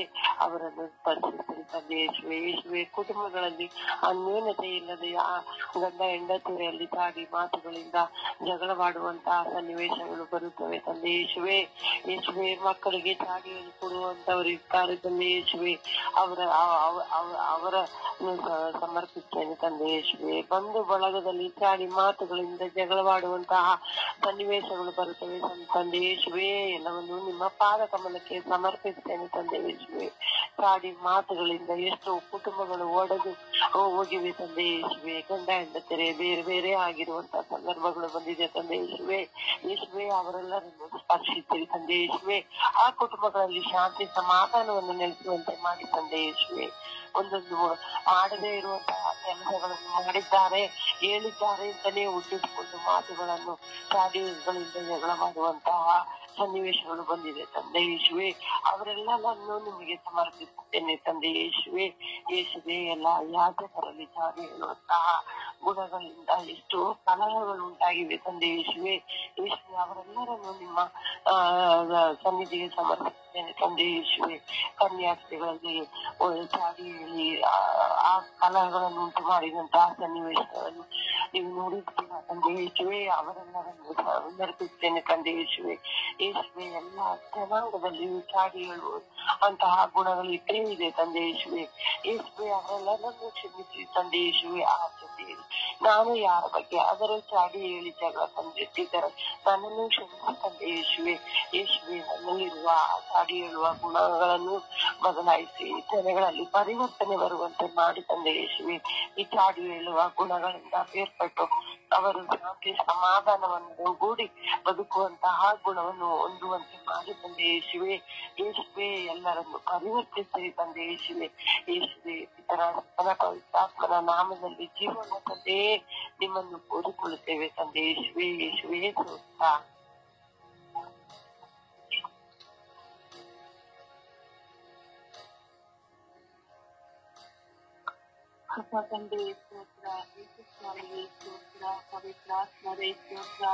ಅವರನ್ನು ಸ್ಪರ್ಶಿಸಲು ತಂದೆ ಯೇಸುವೆ. ಯೇಸುವೆ, ಕುಟುಂಬಗಳಲ್ಲಿ ಅನ್ಯೂನತೆ ಇಲ್ಲದೆ ಗಂಡ ಹೆಂಡತಿಯರಲ್ಲಿ ಚಾಡಿ ಮಾತುಗಳಿಂದ ಜಗಳವಾಡುವಂತಹ ಸನ್ನಿವೇಶಗಳು ಬರುತ್ತವೆ ತಂದೆ ಯೇಸುವೆ. ಯೇಸುವೆ, ಮಕ್ಕಳಿಗೆ ಚಾಡಿ ಕೊಡುವಂತವರು ಇರ್ತಾರೆ ತಂದೆ ಯೇಸುವೆ, ಅವರ ಸಮರ್ಪಿಸ್ತೇನೆ ತಂದೆ ಯೇಸುವೆ. ಬಂಧು ಬಳಗದಲ್ಲಿ ಚಾಡಿ ಮಾತುಗಳಿಂದ ಜಗಳವಾಡುವಂತಹ ಸನ್ನಿವೇಶಗಳು ಬರುತ್ತವೆ ತಂದೆ ಯೇಸುವೆ, ಎಲ್ಲವನ್ನು ನಿಮ್ಮ ಪಾದ ಕಮಲಕ್ಕೆ ಸಮರ್ಪಿಸ್ತೇನೆ ತಂದೆ ಯೇಸುವೆ. ಚಾಡಿ ಮಾತುಗಳಿಂದ ಎಷ್ಟೋ ಕುಟುಂಬಗಳು ಒಡೆದು ಹೋಗಿವೆ ತಂದೆ ಯೇಸುವೆ. ಗಂಡ ಹೆಂಡತಿಯರೇ ಬೇರೆ ಬೇರೆ ಆಗಿರುವಂತಹ ಸಂದರ್ಭಗಳು ಬಂದಿದೆ ತಂದೆ ಯೇಸುವೆ. ಯೇಸುವೆ, ಅವರೆಲ್ಲರನ್ನು ಸ್ಪರ್ಶಿಸಿರಿ ತಂದೆ ಯೇಸುವೆ. ಆ ಕುಟುಂಬಗಳಲ್ಲಿ ಶಾಂತಿ ಸಮಾಧಾನವನ್ನು ನೆಲೆಸುವಂತೆ ಮಾಡಿ ತಂದೆ ಯೇಸುವೆ. ಒಂದೊಂದು ಮಾಡದೇ ಇರುವಂತಹ ಕೆಲಸಗಳನ್ನು ಮಾಡಿದ್ದಾರೆ, ಹೇಳಿದ್ದಾರೆ ಅಂತಲೇ ಹುಟ್ಟಿಸಿಕೊಂಡು ಮಾತುಗಳನ್ನು ಚಾಡಿಗಳಿಂದ ಜಗಳ ಮಾಡುವಂತಹ ಸನ್ನಿವೇಶಗಳು ಬಂದಿದೆ ತಂದೆ ಯೇಸುವೆ. ಅವರೆಲ್ಲರನ್ನು ನಿಮಗೆ ಸಮರ್ಪಿಸುತ್ತೇನೆ ತಂದೆ ಯೇಸುವೆ. ಯೇಸುವೆ, ಎಲ್ಲ ಯಾಜಕರಲ್ಲಿ ಚಾಡಿ ಹೇಳುವಂತಹ ಗುಣಗಳಿಂದ ಎಷ್ಟೋ ಕಲಹಗಳು ಉಂಟಾಗಿವೆ ತಂದೆ ಯೇಸುವೆ. ಯೇಸುವೆ, ಅವರೆಲ್ಲರನ್ನು ನಿಮ್ಮ ಸನ್ನಿಧಿಗೆ ಸಮರ್ಪಿಸುತ್ತೇನೆ ತಂದೆ ಯೇಸುವೆ. ಕನ್ಯಾಸ್ತ್ರೀಗಳಲ್ಲಿ ಚಾಡಿ ಹೇಳಿ ಆ ಕಲಹಗಳನ್ನು ಉಂಟು ಮಾಡಿದಂತಹ ಸನ್ನಿವೇಶಗಳನ್ನು ನೀವು ನೋಡಿದ್ದೀರಾ ತಂದೆ ಯೇಸುವೆ. ಅವರೆಲ್ಲರನ್ನು ಸಮರ್ಪಿಸುತ್ತೇನೆ ತಂದೆ ಯೇಸುವೆ. ಯೇಸುವೆ, ಎಲ್ಲ ಜನಾಂಗದಲ್ಲಿಯೂ ಚಾಡಿ ಹೇಳುವ ಅಂತಹ ಗುಣಗಳು ಇದ್ದೇ ಇದೆ ತಂದೆ ಯೇಸುವೆ. ಯೇಸುವೆ, ಅವರೆಲ್ಲರನ್ನು ಕ್ಷಮಿಸಿ ತಂದೆ ಯೇಸುವೆ. ಆ ಜೊತೆಯಲ್ಲಿ ನಾನು ಯಾರ ಬಗ್ಗೆ ಆದರೂ ಚಾಡಿ ಹೇಳಿ ಜಗಳ ತಂದಿಟ್ಟಿದ್ದಾರೆ, ನನ್ನನ್ನು ಕ್ಷಮಿಸಿ ತಂದೆ ಯೇಸುವೆ. ಯೇಸುವೆ, ನನ್ನಲ್ಲಿರುವ ಚಾಡಿ ಹೇಳುವ ಗುಣಗಳನ್ನು ಬದಲಾಯಿಸಿ ಜನಗಳಲ್ಲಿ ಪರಿವರ್ತನೆ ಬರುವಂತೆ ಮಾಡಿ ತಂದೆ ಯೇಸುವೆ. ಈ ಚಾಡಿ ಹೇಳುವ ಗುಣಗಳಿಂದ ಬೇರ್ಪಟ್ಟು ಅವರು ಶಾಂತಿ ಸಮಾಧಾನವನ್ನು ಗೂಡಿ ಬದುಕುವಂತಹ ಗುಣವನ್ನು ಹೊಂದುವಂತೆ ಮಾಡಿ ತಂದೆ ಯೇಸುವೆ. ಯೇಸುವೆ, ಎಲ್ಲರನ್ನು ಪರಿವರ್ತಿಸಿ ತಂದೆ ಯೇಸುವೆ. ಯೇಸುವೆ, ಇತರ ಪವಿತ್ರಾತ್ಮನ ನಾಮದಲ್ಲಿ ಜೀವನ ತಂದೆ ನಿಮ್ಮನ್ನು ಕೋರಿಕೊಳ್ಳುತ್ತೇವೆ ತಂದೆ ಯೇಸುವೆ. ಯೇಸುವೆ, ಸ್ತೋತ್ರ. ಅಪ್ಪ ತಂದೆ ಸ್ತೋತ್ರ, ಯೇಸು ಸ್ವಾಮಿಗೆ ಸ್ತೋತ್ರ, ಪವಿತ್ರಾತ್ಮರೇ ಸ್ತೋತ್ರ.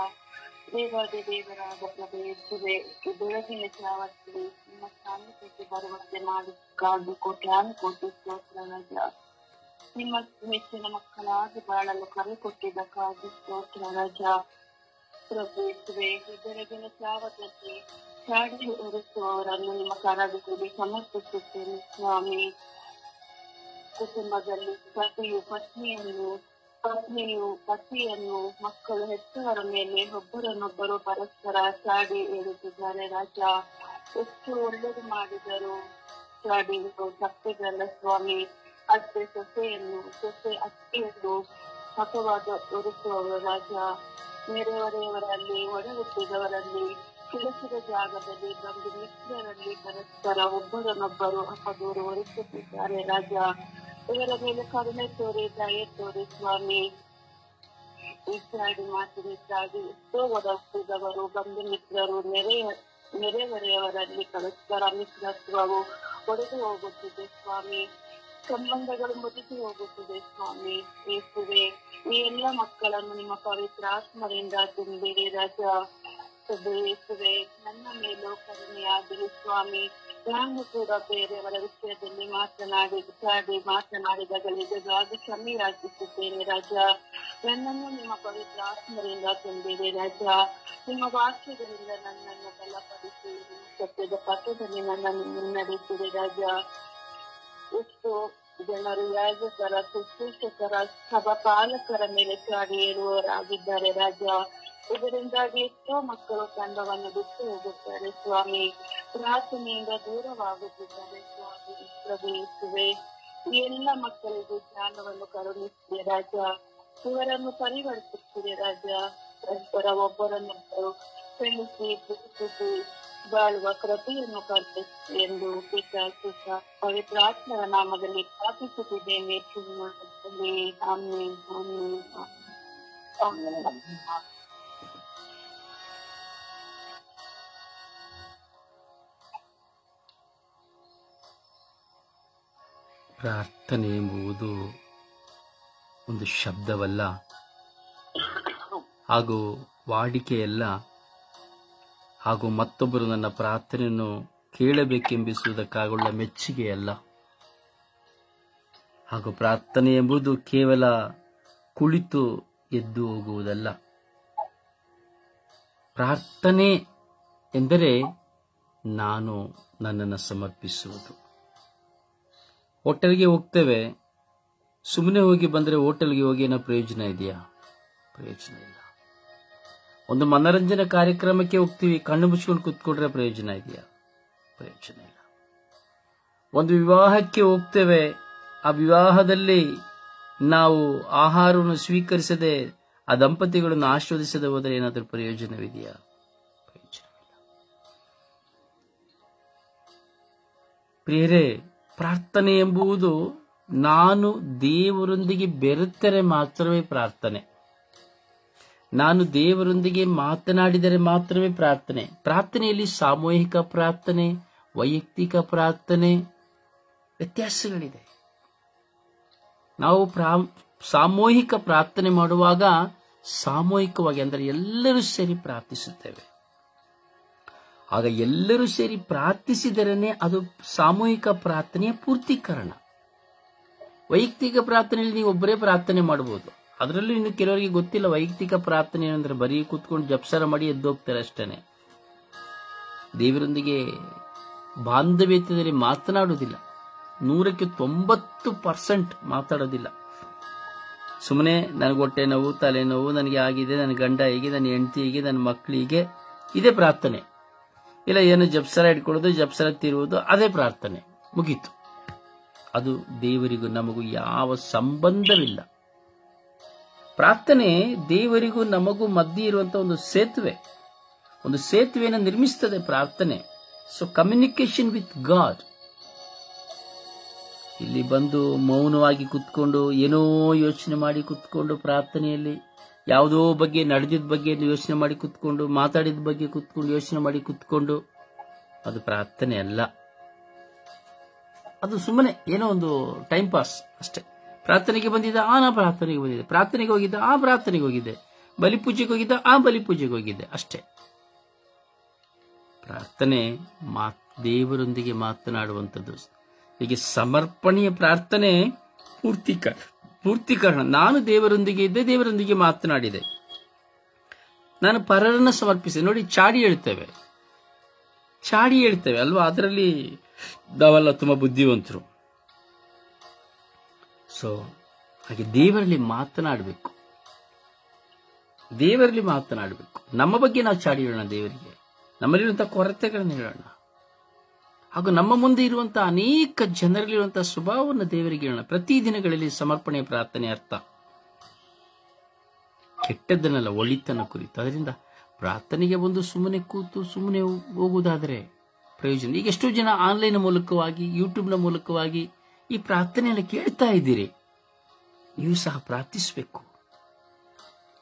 ದೇವಾದಿ ದೇವರಾದ ಪ್ರಭು ಯೇಸುವೆ, ಬೆಳಗಿನ ಜಾವದಲ್ಲಿ ನಿಮ್ಮ ಸಾನ್ನಿಧ್ಯಕ್ಕೆ ಬರುವಂತೆ ಮಾಡಿದ್ದಕ್ಕಾಗಿ ಕೋಟ್ಯಾನುಕೋಟಿ ಸ್ತೋತ್ರ ರಾಜ. ನಿಮ್ಮ ಮೆಚ್ಚಿನ ಮಕ್ಕಳಾಗಿ ಬಾಳಲು ಕರೆ ಕೊಟ್ಟಿದ್ದಕ್ಕಾಗಿ ಸ್ತೋತ್ರ ರಾಜ. ಪ್ರಭು ಯೇಸುವೆ, ಬೆಳಗಿನ ಜಾವದಲ್ಲಿ ಚಾಡಿ ಹೊರಿಸುವವರನ್ನು ನಿಮ್ಮ ಕರಡಿಗೆ ಸಮರ್ಪಿಸುತ್ತೇನೆ ಸ್ವಾಮಿ. ಕುಟುಂಬದಲ್ಲಿ ಪತ್ನಿಯು ಪತಿಯನ್ನು ಮಕ್ಕಳು ಹೆತ್ತವರ ಮೇಲೆ ಒಬ್ಬರನ್ನೊಬ್ಬರು ಪರಸ್ಪರ ಚಾಡಿ ಹೇಳುತ್ತಿದ್ದಾರೆ ರಾಜ. ಎಷ್ಟು ಒಳ್ಳೆಯದು ಮಾಡಿದರು ಚಾಡಿಗಳು ತಪ್ಪಿದಲ್ಲ ಸ್ವಾಮಿ. ಅತ್ತೆ ಸೊಸೆ ಅತ್ತೆಯನ್ನು ಹತವಾದ ಹೊರಿಸುವವರು ರಾಜ. ನೆರೆಹೊರೆಯವರಲ್ಲಿ ಒಡಹುಟ್ಟಿದವರಲ್ಲಿ ಕೆಲಸದ ಜಾಗದಲ್ಲಿ ಬಂದು ಮಿತ್ರರಲ್ಲಿ ಪರಸ್ಪರ ಒಬ್ಬರನ್ನೊಬ್ಬರು ಅಪದೂರು ಹೊರಿಸುತ್ತಿದ್ದಾರೆ ರಾಜ. ಇವರ ಮೇಲೆ ಕರುಣೆ ತೋರಿ ದಯೆ ತೋರಿ ಸ್ವಾಮಿ. ಈ ಚಾಡಿ ಮಾತಿನಿಂದಾಗಿ ಎಷ್ಟೋ ಒಡಹುಟ್ಟಿದವರು ಬಂಧು ಮಿತ್ರರು ನೆರೆಹೊರೆಯವರಲ್ಲಿ ಪರಸ್ಪರ ಮಿತ್ರತ್ವವು ಒಡೆದು ಹೋಗುತ್ತಿದೆ ಸ್ವಾಮಿ. ಸಂಬಂಧಗಳು ಮುರಿದು ಹೋಗುತ್ತಿದೆ ಸ್ವಾಮಿ. ಯೇಸುವೆ, ಈ ಎಲ್ಲ ಮಕ್ಕಳನ್ನು ನಿಮ್ಮ ಪವಿತ್ರ ಆತ್ಮರಿಂದ ತುಂಬಿರಿ ರಾಜ. ಯೇಸುವೆ, ನನ್ನ ಮೇಲೂ ಕರುಣೆಯಾಗಿರಿ ಸ್ವಾಮಿ. ನಾನು ಕೂಡ ಬೇರೆಯವರ ವಿಷಯದಲ್ಲಿ ಮಾತನಾಡಿದಾಗಲಿಗಾಗಿ ಕ್ಷಮೆ ಯಾಚಿಸುತ್ತೇನೆ ರಾಜ. ನನ್ನನ್ನು ನಿಮ್ಮ ಪವಿತ್ರ ಆತ್ಮರಿಂದ ತುಂಬಿರಿ ರಾಜ. ನಿಮ್ಮ ವಾಕ್ಯಗಳಿಂದ ನನ್ನನ್ನು ಬಲಪಡಿಸಿ ಸತ್ಯದ ಪಥದಲ್ಲಿ ನನ್ನನ್ನು ಮುನ್ನಡೆಸಿರಿ ರಾಜ. ಎಷ್ಟು ಜನರು ಯಾಜಕರ, ಶುಶ್ರೂಷಕರ, ಸಭಾಪಾಲಕರ ಮೇಲೆ ಚಾಡಿ ಹೇಳುವವರಾಗಿದ್ದಾರೆ ರಾಜ. ಇದರಿಂದಾಗಿ ಎಷ್ಟೋ ಮಕ್ಕಳು ತಂಡವನ್ನು ಬಿಟ್ಟು ಹೋಗುತ್ತಾರೆ ಸ್ವಾಮಿ. ಪ್ರಾರ್ಥನೆಯಿಂದ ದೂರವಾಗುತ್ತಿದ್ದಾರೆ ಸ್ವಾಮಿ. ಪ್ರಭು ಯೇಸುವೆ, ಈ ಎಲ್ಲ ಮಕ್ಕಳಿಗೂ ಜ್ಞಾನವನ್ನು ಕರುಣಿಸಿದೆ ರಾಜ. ಇವರನ್ನು ಪರಿವರ್ತಿಸಿದೆ ರಾಜ. ಪರಸ್ಪರ ಒಬ್ಬರನ್ನೊಬ್ಬರು ಕ್ಷಮಿಸಿ ಪ್ರೀತಿಸಿ ಬಾಳುವ ಕೃಪೆಯನ್ನು ಕಲ್ಪಿಸಿ ಎಂದು ಪವಿತ್ರ ಆತ್ಮರ ನಾಮದಲ್ಲಿ ಪ್ರಾರ್ಥಿಸುತ್ತಿದ್ದೇನೆ. Amen, amen, amen. ಪ್ರಾರ್ಥನೆ ಎಂಬುದು ಒಂದು ಶಬ್ದವಲ್ಲ, ಹಾಗೂ ವಾಡಿಕೆಯಲ್ಲ, ಹಾಗೂ ಮತ್ತೊಬ್ಬರು ನನ್ನ ಪ್ರಾರ್ಥನೆಯನ್ನು ಕೇಳಬೇಕೆಂಬಿಸುವುದಕ್ಕಾಗುಳ್ಳ ಮೆಚ್ಚುಗೆಯಲ್ಲ. ಹಾಗೂ ಪ್ರಾರ್ಥನೆ ಎಂಬುದು ಕೇವಲ ಕುಳಿತು ಎದ್ದು ಹೋಗುವುದಲ್ಲ. ಪ್ರಾರ್ಥನೆ ಎಂದರೆ ನಾನು ನನ್ನನ್ನು ಸಮರ್ಪಿಸುವುದು. ಹೋಟೆಲ್ಗೆ ಹೋಗ್ತೇವೆ, ಸುಮ್ಮನೆ ಹೋಗಿ ಬಂದರೆ ಹೋಟೆಲ್ಗೆ ಹೋಗಿ ಏನೋ ಪ್ರಯೋಜನ ಇದೆಯಾ? ಪ್ರಯೋಜನ ಇಲ್ಲ. ಒಂದು ಮನರಂಜನಾ ಕಾರ್ಯಕ್ರಮಕ್ಕೆ ಹೋಗ್ತೀವಿ, ಕಣ್ಣು ಮುಚ್ಕೊಂಡು ಕೂತ್ಕೊಂಡ್ರೆ ಪ್ರಯೋಜನ ಇದೆಯಾ? ಪ್ರಯೋಜನ ಇಲ್ಲ. ಒಂದು ವಿವಾಹಕ್ಕೆ ಹೋಗ್ತೇವೆ, ಆ ವಿವಾಹದಲ್ಲಿ ನಾವು ಆಹಾರವನ್ನು ಸ್ವೀಕರಿಸದೆ ಆ ದಂಪತಿಗಳನ್ನು ಆಶೀರ್ವದಿಸದೆ ಹೋದರೆ ಏನಾದರೂ ಪ್ರಯೋಜನವಿದೆಯಾ? ಪ್ರಯೋಜನವಿಲ್ಲ. ಪ್ರಿಯರೇ, ಪ್ರಾರ್ಥನೆ ಎಂಬುದು ನಾನು ದೇವರೊಂದಿಗೆ ಬೆರೆತರೆ ಮಾತ್ರವೇ ಪ್ರಾರ್ಥನೆ. ನಾನು ದೇವರೊಂದಿಗೆ ಮಾತನಾಡಿದರೆ ಮಾತ್ರವೇ ಪ್ರಾರ್ಥನೆ. ಪ್ರಾರ್ಥನೆಯಲ್ಲಿ ಸಾಮೂಹಿಕ ಪ್ರಾರ್ಥನೆ, ವೈಯಕ್ತಿಕ ಪ್ರಾರ್ಥನೆ, ವ್ಯತ್ಯಾಸಗಳಿದೆ. ನಾವು ಸಾಮೂಹಿಕ ಪ್ರಾರ್ಥನೆ ಮಾಡುವಾಗ ಸಾಮೂಹಿಕವಾಗಿ ಅಂದರೆ ಎಲ್ಲರೂ ಸೇರಿ ಪ್ರಾರ್ಥಿಸುತ್ತೇವೆ. ಆಗ ಎಲ್ಲರೂ ಸೇರಿ ಪ್ರಾರ್ಥಿಸಿದರೇನೆ ಅದು ಸಾಮೂಹಿಕ ಪ್ರಾರ್ಥನೆಯ ಪೂರ್ತೀಕರಣ. ವೈಯಕ್ತಿಕ ಪ್ರಾರ್ಥನೆಯಲ್ಲಿ ನೀವು ಒಬ್ಬರೇ ಪ್ರಾರ್ಥನೆ ಮಾಡಬಹುದು. ಅದರಲ್ಲೂ ಇನ್ನು ಕೆಲವರಿಗೆ ಗೊತ್ತಿಲ್ಲ ವೈಯಕ್ತಿಕ ಪ್ರಾರ್ಥನೆ ಏನಂದ್ರೆ ಬರೀ ಕೂತ್ಕೊಂಡು ಜಪ್ಸರ ಮಾಡಿ ಎದ್ದೋಗ್ತಾರೆ ಅಷ್ಟೇನೆ. ದೇವರೊಂದಿಗೆ ಬಾಂಧವ್ಯತೆಯಲ್ಲಿ ಮಾತನಾಡುವುದಿಲ್ಲ. 90% ಮಾತಾಡೋದಿಲ್ಲ. ಸುಮ್ಮನೆ ನನಗೆ ಹೊಟ್ಟೆ ನೋವು, ತಲೆನೋವು, ನನಗೆ ಆಗಿದೆ, ನನ್ನ ಗಂಡ ಹೀಗೆ, ನನ್ನ ಹೆಂಡತಿ ಹೀಗೆ, ನನ್ನ ಮಕ್ಕಳಿಗೆ, ಇದೇ ಪ್ರಾರ್ಥನೆ. ಇಲ್ಲ ಏನು ಜಪ್ಸರ ಇಟ್ಕೊಳ್ಳೋದು, ಜಪ್ಸರ ತೀರುವುದು, ಅದೇ ಪ್ರಾರ್ಥನೆ, ಮುಗೀತು. ಅದು ದೇವರಿಗೂ ನಮಗೂ ಯಾವ ಸಂಬಂಧವಿಲ್ಲ. ಪ್ರಾರ್ಥನೆ ದೇವರಿಗೂ ನಮಗೂ ಮಧ್ಯೆ ಇರುವಂತಹ ಒಂದು ಸೇತುವೆ. ಒಂದು ಸೇತುವೆಯನ್ನು ನಿರ್ಮಿಸುತ್ತದೆ ಪ್ರಾರ್ಥನೆ. So communication with god. ಇಲ್ಲಿ ಬಂದು ಮೌನವಾಗಿ ಕುತ್ಕೊಂಡು ಏನೋ ಯೋಚನೆ ಮಾಡಿ ಕುತ್ಕೊಂಡು ಪ್ರಾರ್ಥನೆಯಲ್ಲಿ ಯಾವುದೋ ಬಗ್ಗೆ ನಡೆದಿದ್ದ ಬಗ್ಗೆ ಯೋಚನೆ ಮಾಡಿ ಕುತ್ಕೊಂಡು ಮಾತಾಡಿದ ಬಗ್ಗೆ ಕುತ್ಕೊಂಡು ಯೋಚನೆ ಮಾಡಿ ಕುತ್ಕೊಂಡು ಅದು ಪ್ರಾರ್ಥನೆ ಅಲ್ಲ. ಅದು ಸುಮ್ಮನೆ ಏನೋ ಒಂದು ಟೈಮ್ ಪಾಸ್ ಅಷ್ಟೇ. ಪ್ರಾರ್ಥನೆಗೆ ಬಂದಿದ್ದ ನಾ ಪ್ರಾರ್ಥನೆಗೆ ಬಂದಿದ್ದೆ, ಪ್ರಾರ್ಥನೆಗೆ ಹೋಗಿದ್ದ ಪ್ರಾರ್ಥನೆಗೆ ಹೋಗಿದ್ದೆ, ಬಲಿಪೂಜೆಗೆ ಹೋಗಿದ್ದ ಬಲಿಪೂಜೆಗೆ ಹೋಗಿದ್ದೆ ಅಷ್ಟೇ. ಪ್ರಾರ್ಥನೆ ದೇವರೊಂದಿಗೆ ಮಾತನಾಡುವಂಥದ್ದು. ಹೀಗೆ ಸಮರ್ಪಣೆಯ ಪ್ರಾರ್ಥನೆ ಪೂರ್ತೀಕರಣ. ನಾನು ದೇವರೊಂದಿಗೆ ಇದ್ದೆ, ದೇವರೊಂದಿಗೆ ಮಾತನಾಡಿದೆ, ನಾನು ಪರರನ್ನ ಸಮರ್ಪಿಸಿದೆ. ನೋಡಿ, ಚಾಡಿ ಹೇಳ್ತೇವೆ ಅಲ್ವಾ? ಅದರಲ್ಲಿ ನಾವೆಲ್ಲ ತುಂಬಾ ಬುದ್ಧಿವಂತರು. ಸೊ ಹಾಗೆ ದೇವರಲ್ಲಿ ಮಾತನಾಡಬೇಕು. ನಮ್ಮ ಬಗ್ಗೆ ನಾವು ಚಾಡಿ ಹೇಳೋಣ ದೇವರಿಗೆ, ನಮ್ಮಲ್ಲಿರುವಂತಹ ಕೊರತೆಗಳನ್ನು ಹೇಳೋಣ, ಹಾಗೂ ನಮ್ಮ ಮುಂದೆ ಇರುವಂತಹ ಅನೇಕ ಜನರಲ್ಲಿರುವಂತಹ ಸ್ವಭಾವವನ್ನು ದೇವರಿಗೆ ಹೇಳೋಣ. ಪ್ರತಿ ದಿನಗಳಲ್ಲಿ ಸಮರ್ಪಣೆಯ ಪ್ರಾರ್ಥನೆ ಅರ್ಥ ಕೆಟ್ಟದ್ದನ್ನೆಲ್ಲ, ಒಳಿತನ ಕುರಿತು. ಅದರಿಂದ ಪ್ರಾರ್ಥನೆಗೆ ಬಂದು ಸುಮ್ಮನೆ ಕೂತು ಸುಮ್ಮನೆ ಹೋಗುವುದಾದರೆ ಪ್ರಯೋಜನ. ಈಗ ಎಷ್ಟೋ ಜನ ಆನ್ಲೈನ್ ಮೂಲಕವಾಗಿ, ಯೂಟ್ಯೂಬ್ನ ಮೂಲಕವಾಗಿ ಈ ಪ್ರಾರ್ಥನೆಯನ್ನು ಕೇಳ್ತಾ ಇದ್ದೀರಿ. ನೀವು ಸಹ ಪ್ರಾರ್ಥಿಸಬೇಕು.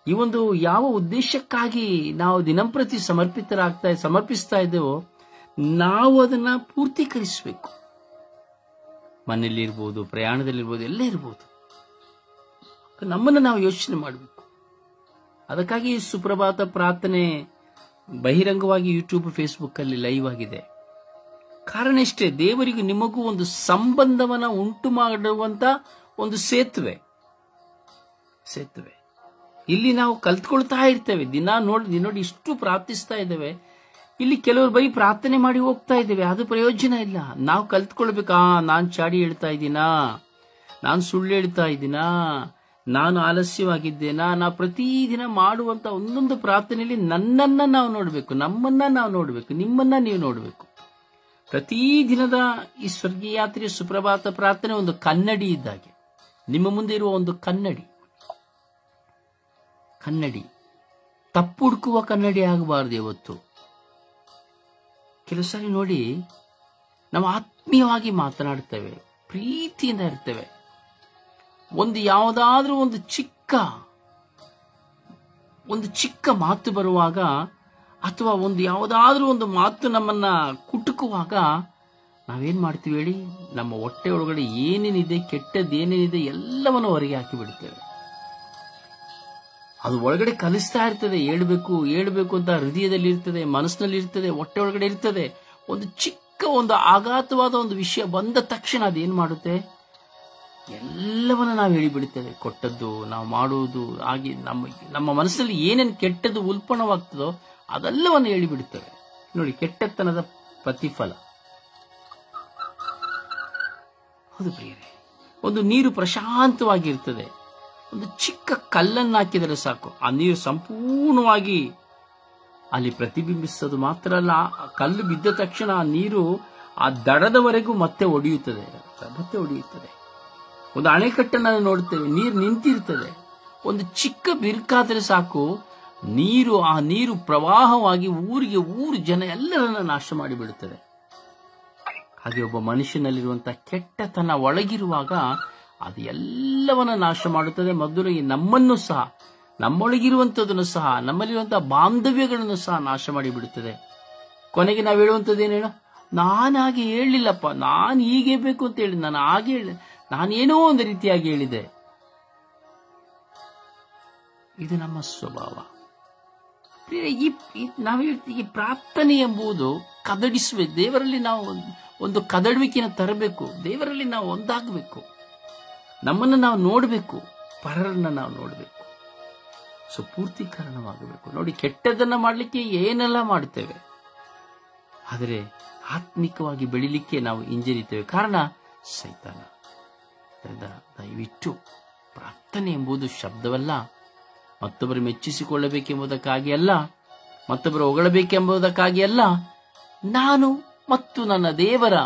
ಈ ಒಂದು ಯಾವ ಉದ್ದೇಶಕ್ಕಾಗಿ ನಾವು ದಿನಂಪ್ರತಿ ಸಮರ್ಪಿಸ್ತಾ ಇದ್ದೇವೋ ನಾವು ಅದನ್ನ ಪೂರ್ತೀಕರಿಸಬೇಕು. ಮನೆಯಲ್ಲಿರ್ಬೋದು, ಪ್ರಯಾಣದಲ್ಲಿರ್ಬೋದು, ಎಲ್ಲೇ ಇರ್ಬೋದು, ನಮ್ಮನ್ನು ನಾವು ಯೋಚನೆ ಮಾಡಬೇಕು. ಅದಕ್ಕಾಗಿ ಸುಪ್ರಭಾತ ಪ್ರಾರ್ಥನೆ ಬಹಿರಂಗವಾಗಿ ಯೂಟ್ಯೂಬ್, ಫೇಸ್ಬುಕ್ ಅಲ್ಲಿ ಲೈವ್ ಆಗಿದೆ. ಕಾರಣ ಇಷ್ಟೇ, ದೇವರಿಗೂ ನಿಮಗೂ ಒಂದು ಸಂಬಂಧವನ್ನ ಉಂಟು ಮಾಡುವಂತ ಒಂದು ಸೇತುವೆ. ಇಲ್ಲಿ ನಾವು ಕಲ್ತ್ಕೊಳ್ತಾ ಇರ್ತೇವೆ. ದಿನ ನೋಡಿ ಇಷ್ಟು ಪ್ರಾರ್ಥಿಸ್ತಾ ಇದ್ದೇವೆ. ಇಲ್ಲಿ ಕೆಲವರು ಬರೀ ಪ್ರಾರ್ಥನೆ ಮಾಡಿ ಹೋಗ್ತಾ ಇದ್ದೇವೆ, ಅದು ಪ್ರಯೋಜನ ಇಲ್ಲ. ನಾವು ಕಲ್ತ್ಕೊಳ್ಬೇಕಾ, ನಾನು ಚಾಡಿ ಹೇಳ್ತಾ ಇದ್ದೀನಾ, ನಾನು ಸುಳ್ಳು ಹೇಳ್ತಾ ಇದ್ದೀನಾ, ನಾನು ಆಲಸ್ಯವಾಗಿದ್ದೇನಾ? ನಾವು ಪ್ರತಿದಿನ ಮಾಡುವಂತ ಒಂದೊಂದು ಪ್ರಾರ್ಥನೆಯಲ್ಲಿ ನನ್ನನ್ನ ನಾವು ನೋಡಬೇಕು, ನಮ್ಮನ್ನ ನಾವು ನೋಡಬೇಕು, ನಿಮ್ಮನ್ನ ನೀವು ನೋಡಬೇಕು. ಪ್ರತಿದಿನದ ಈ ಸ್ವರ್ಗೀಯ ಯಾತ್ರೆಯ ಸುಪ್ರಭಾತ ಪ್ರಾರ್ಥನೆ ಒಂದು ಕನ್ನಡಿ ಇದ್ದಾಗೆ. ನಿಮ್ಮ ಮುಂದೆ ಇರುವ ಒಂದು ಕನ್ನಡಿ ತಪ್ಪು ಹುಡುಕುವ ಕನ್ನಡಿ ಆಗಬಾರದು ಯಾವತ್ತು. ಕೆಲವು ಸಾರಿ ನೋಡಿ, ನಾವು ಆತ್ಮೀಯವಾಗಿ ಮಾತನಾಡ್ತೇವೆ, ಪ್ರೀತಿಯಿಂದ ಇರ್ತೇವೆ. ಯಾವುದಾದ್ರೂ ಒಂದು ಚಿಕ್ಕ ಮಾತು ಬರುವಾಗ, ಅಥವಾ ಯಾವುದಾದ್ರೂ ಒಂದು ಮಾತು ನಮ್ಮನ್ನ ಕುಟುಕುವಾಗ ನಾವೇನ್ ಮಾಡ್ತೀವಿ ಹೇಳಿ? ನಮ್ಮ ಹೊಟ್ಟೆ ಒಳಗಡೆ ಏನೇನಿದೆ, ಕೆಟ್ಟದ್ದು ಏನೇನಿದೆ ಎಲ್ಲವನ್ನು ಹೊರಗೆ ಹಾಕಿ ಬಿಡ್ತೇವೆ. ಅದು ಒಳಗಡೆ ಕಲಿಸ್ತಾ ಇರ್ತದೆ, ಹೇಳ್ಬೇಕು ಹೇಳ್ಬೇಕು ಅಂತ ಹೃದಯದಲ್ಲಿ ಇರ್ತದೆ, ಮನಸ್ಸಿನಲ್ಲಿ ಇರ್ತದೆ, ಹೊಟ್ಟೆ ಒಳಗಡೆ ಇರ್ತದೆ. ಒಂದು ಚಿಕ್ಕ ಒಂದು ಆಘಾತವಾದ ಒಂದು ವಿಷಯ ಬಂದ ತಕ್ಷಣ ಅದೇನ್ ಮಾಡುತ್ತೆ? ಎಲ್ಲವನ್ನ ನಾವು ಹೇಳಿಬಿಡ್ತೇವೆ. ಕೊಟ್ಟದ್ದು ನಾವು ಮಾಡುವುದು, ಹಾಗೆ ನಮ್ಮ ಮನಸ್ಸಲ್ಲಿ ಏನೇನು ಕೆಟ್ಟದ್ದು ಉಲ್ಪಣವಾಗ್ತದೋ ಅದೆಲ್ಲವನ್ನು ಹೇಳಿಬಿಡ್ತೇವೆ. ನೋಡಿ, ಕೆಟ್ಟತನದ ಪ್ರತಿಫಲ. ಹೌದು ಪ್ರಿಯರೇ, ಒಂದು ನೀರು ಪ್ರಶಾಂತವಾಗಿರ್ತದೆ. ಒಂದು ಚಿಕ್ಕ ಕಲ್ಲನ್ನು ಹಾಕಿದರೆ ಸಾಕು, ಆ ನೀರು ಸಂಪೂರ್ಣವಾಗಿ ಅಲ್ಲಿ ಪ್ರತಿಬಿಂಬಿಸೋದು ಮಾತ್ರ ಅಲ್ಲ, ಆ ಕಲ್ಲು ಬಿದ್ದ ತಕ್ಷಣ ಆ ನೀರು ಆ ದಡದವರೆಗೂ ಮತ್ತೆ ಒಡೆಯುತ್ತದೆ. ಒಂದು ಅಣೆಕಟ್ಟನ್ನು ನೋಡುತ್ತೇವೆ, ನೀರು ನಿಂತಿರ್ತದೆ. ಒಂದು ಚಿಕ್ಕ ಬಿರುಕಾದರೆ ಸಾಕು, ಆ ನೀರು ಪ್ರವಾಹವಾಗಿ ಊರು ಜನ ಎಲ್ಲರನ್ನ ನಾಶ ಮಾಡಿಬಿಡುತ್ತದೆ. ಹಾಗೆ ಒಬ್ಬ ಮನುಷ್ಯನಲ್ಲಿರುವಂತಹ ಕೆಟ್ಟತನ ಒಳಗಿರುವಾಗ ಅದು ಎಲ್ಲವನ್ನ ನಾಶ ಮಾಡುತ್ತದೆ. ಮೊದಲಿಗೆ ನಮ್ಮನ್ನು ಸಹ, ನಮ್ಮೊಳಗಿರುವಂಥದ್ದನ್ನು ಸಹ, ನಮ್ಮಲ್ಲಿರುವಂತಹ ಬಾಂಧವ್ಯಗಳನ್ನು ಸಹ ನಾಶ ಮಾಡಿಬಿಡುತ್ತದೆ. ಕೊನೆಗೆ ನಾವು ಹೇಳುವಂಥದ್ದೇನೇನು? ನಾನು ಹಾಗೆ ಹೇಳಲಿಲ್ಲಪ್ಪ, ನಾನು ಹೀಗೆ ಬೇಕು ಅಂತ ಹೇಳಿ, ನಾನು ಹಾಗೆ ಹೇಳಿ, ನಾನೇನೋ ಒಂದು ರೀತಿಯಾಗಿ ಹೇಳಿದೆ. ಇದು ನಮ್ಮ ಸ್ವಭಾವ. ನಾವು ಹೇಳ್ತೀವಿ, ಈ ಪ್ರಾರ್ಥನೆ ಎಂಬುದು ಕದಡಿಸಬೇಕು. ದೇವರಲ್ಲಿ ನಾವು ಒಂದು ಕದಡುವಿಕೆಯನ್ನು ತರಬೇಕು. ದೇವರಲ್ಲಿ ನಾವು ಒಂದಾಗಬೇಕು. ನಮ್ಮನ್ನು ನಾವು ನೋಡಬೇಕು, ಪರರನ್ನ ನಾವು ನೋಡಬೇಕು. ಪೂರ್ತೀಕರಣವಾಗಬೇಕು. ನೋಡಿ, ಕೆಟ್ಟದನ್ನ ಮಾಡಲಿಕ್ಕೆ ಏನೆಲ್ಲ ಮಾಡ್ತೇವೆ, ಆದರೆ ಆತ್ಮಿಕವಾಗಿ ಬೆಳಿಲಿಕ್ಕೆ ನಾವು ಹಿಂಜರಿತೇವೆ. ಕಾರಣ ಸೈತಾನ. ದಯವಿಟ್ಟು ಪ್ರಾರ್ಥನೆ ಎಂಬುದು ಶಬ್ದವಲ್ಲ, ಮತ್ತೊಬ್ಬರು ಮೆಚ್ಚಿಸಿಕೊಳ್ಳಬೇಕೆಂಬುದಕ್ಕಾಗಿ ಅಲ್ಲ, ಮತ್ತೊಬ್ಬರು ಹೊಗಳಬೇಕೆಂಬುದಕ್ಕಾಗಿ ಅಲ್ಲ. ನಾನು ಮತ್ತು ನನ್ನ ದೇವರ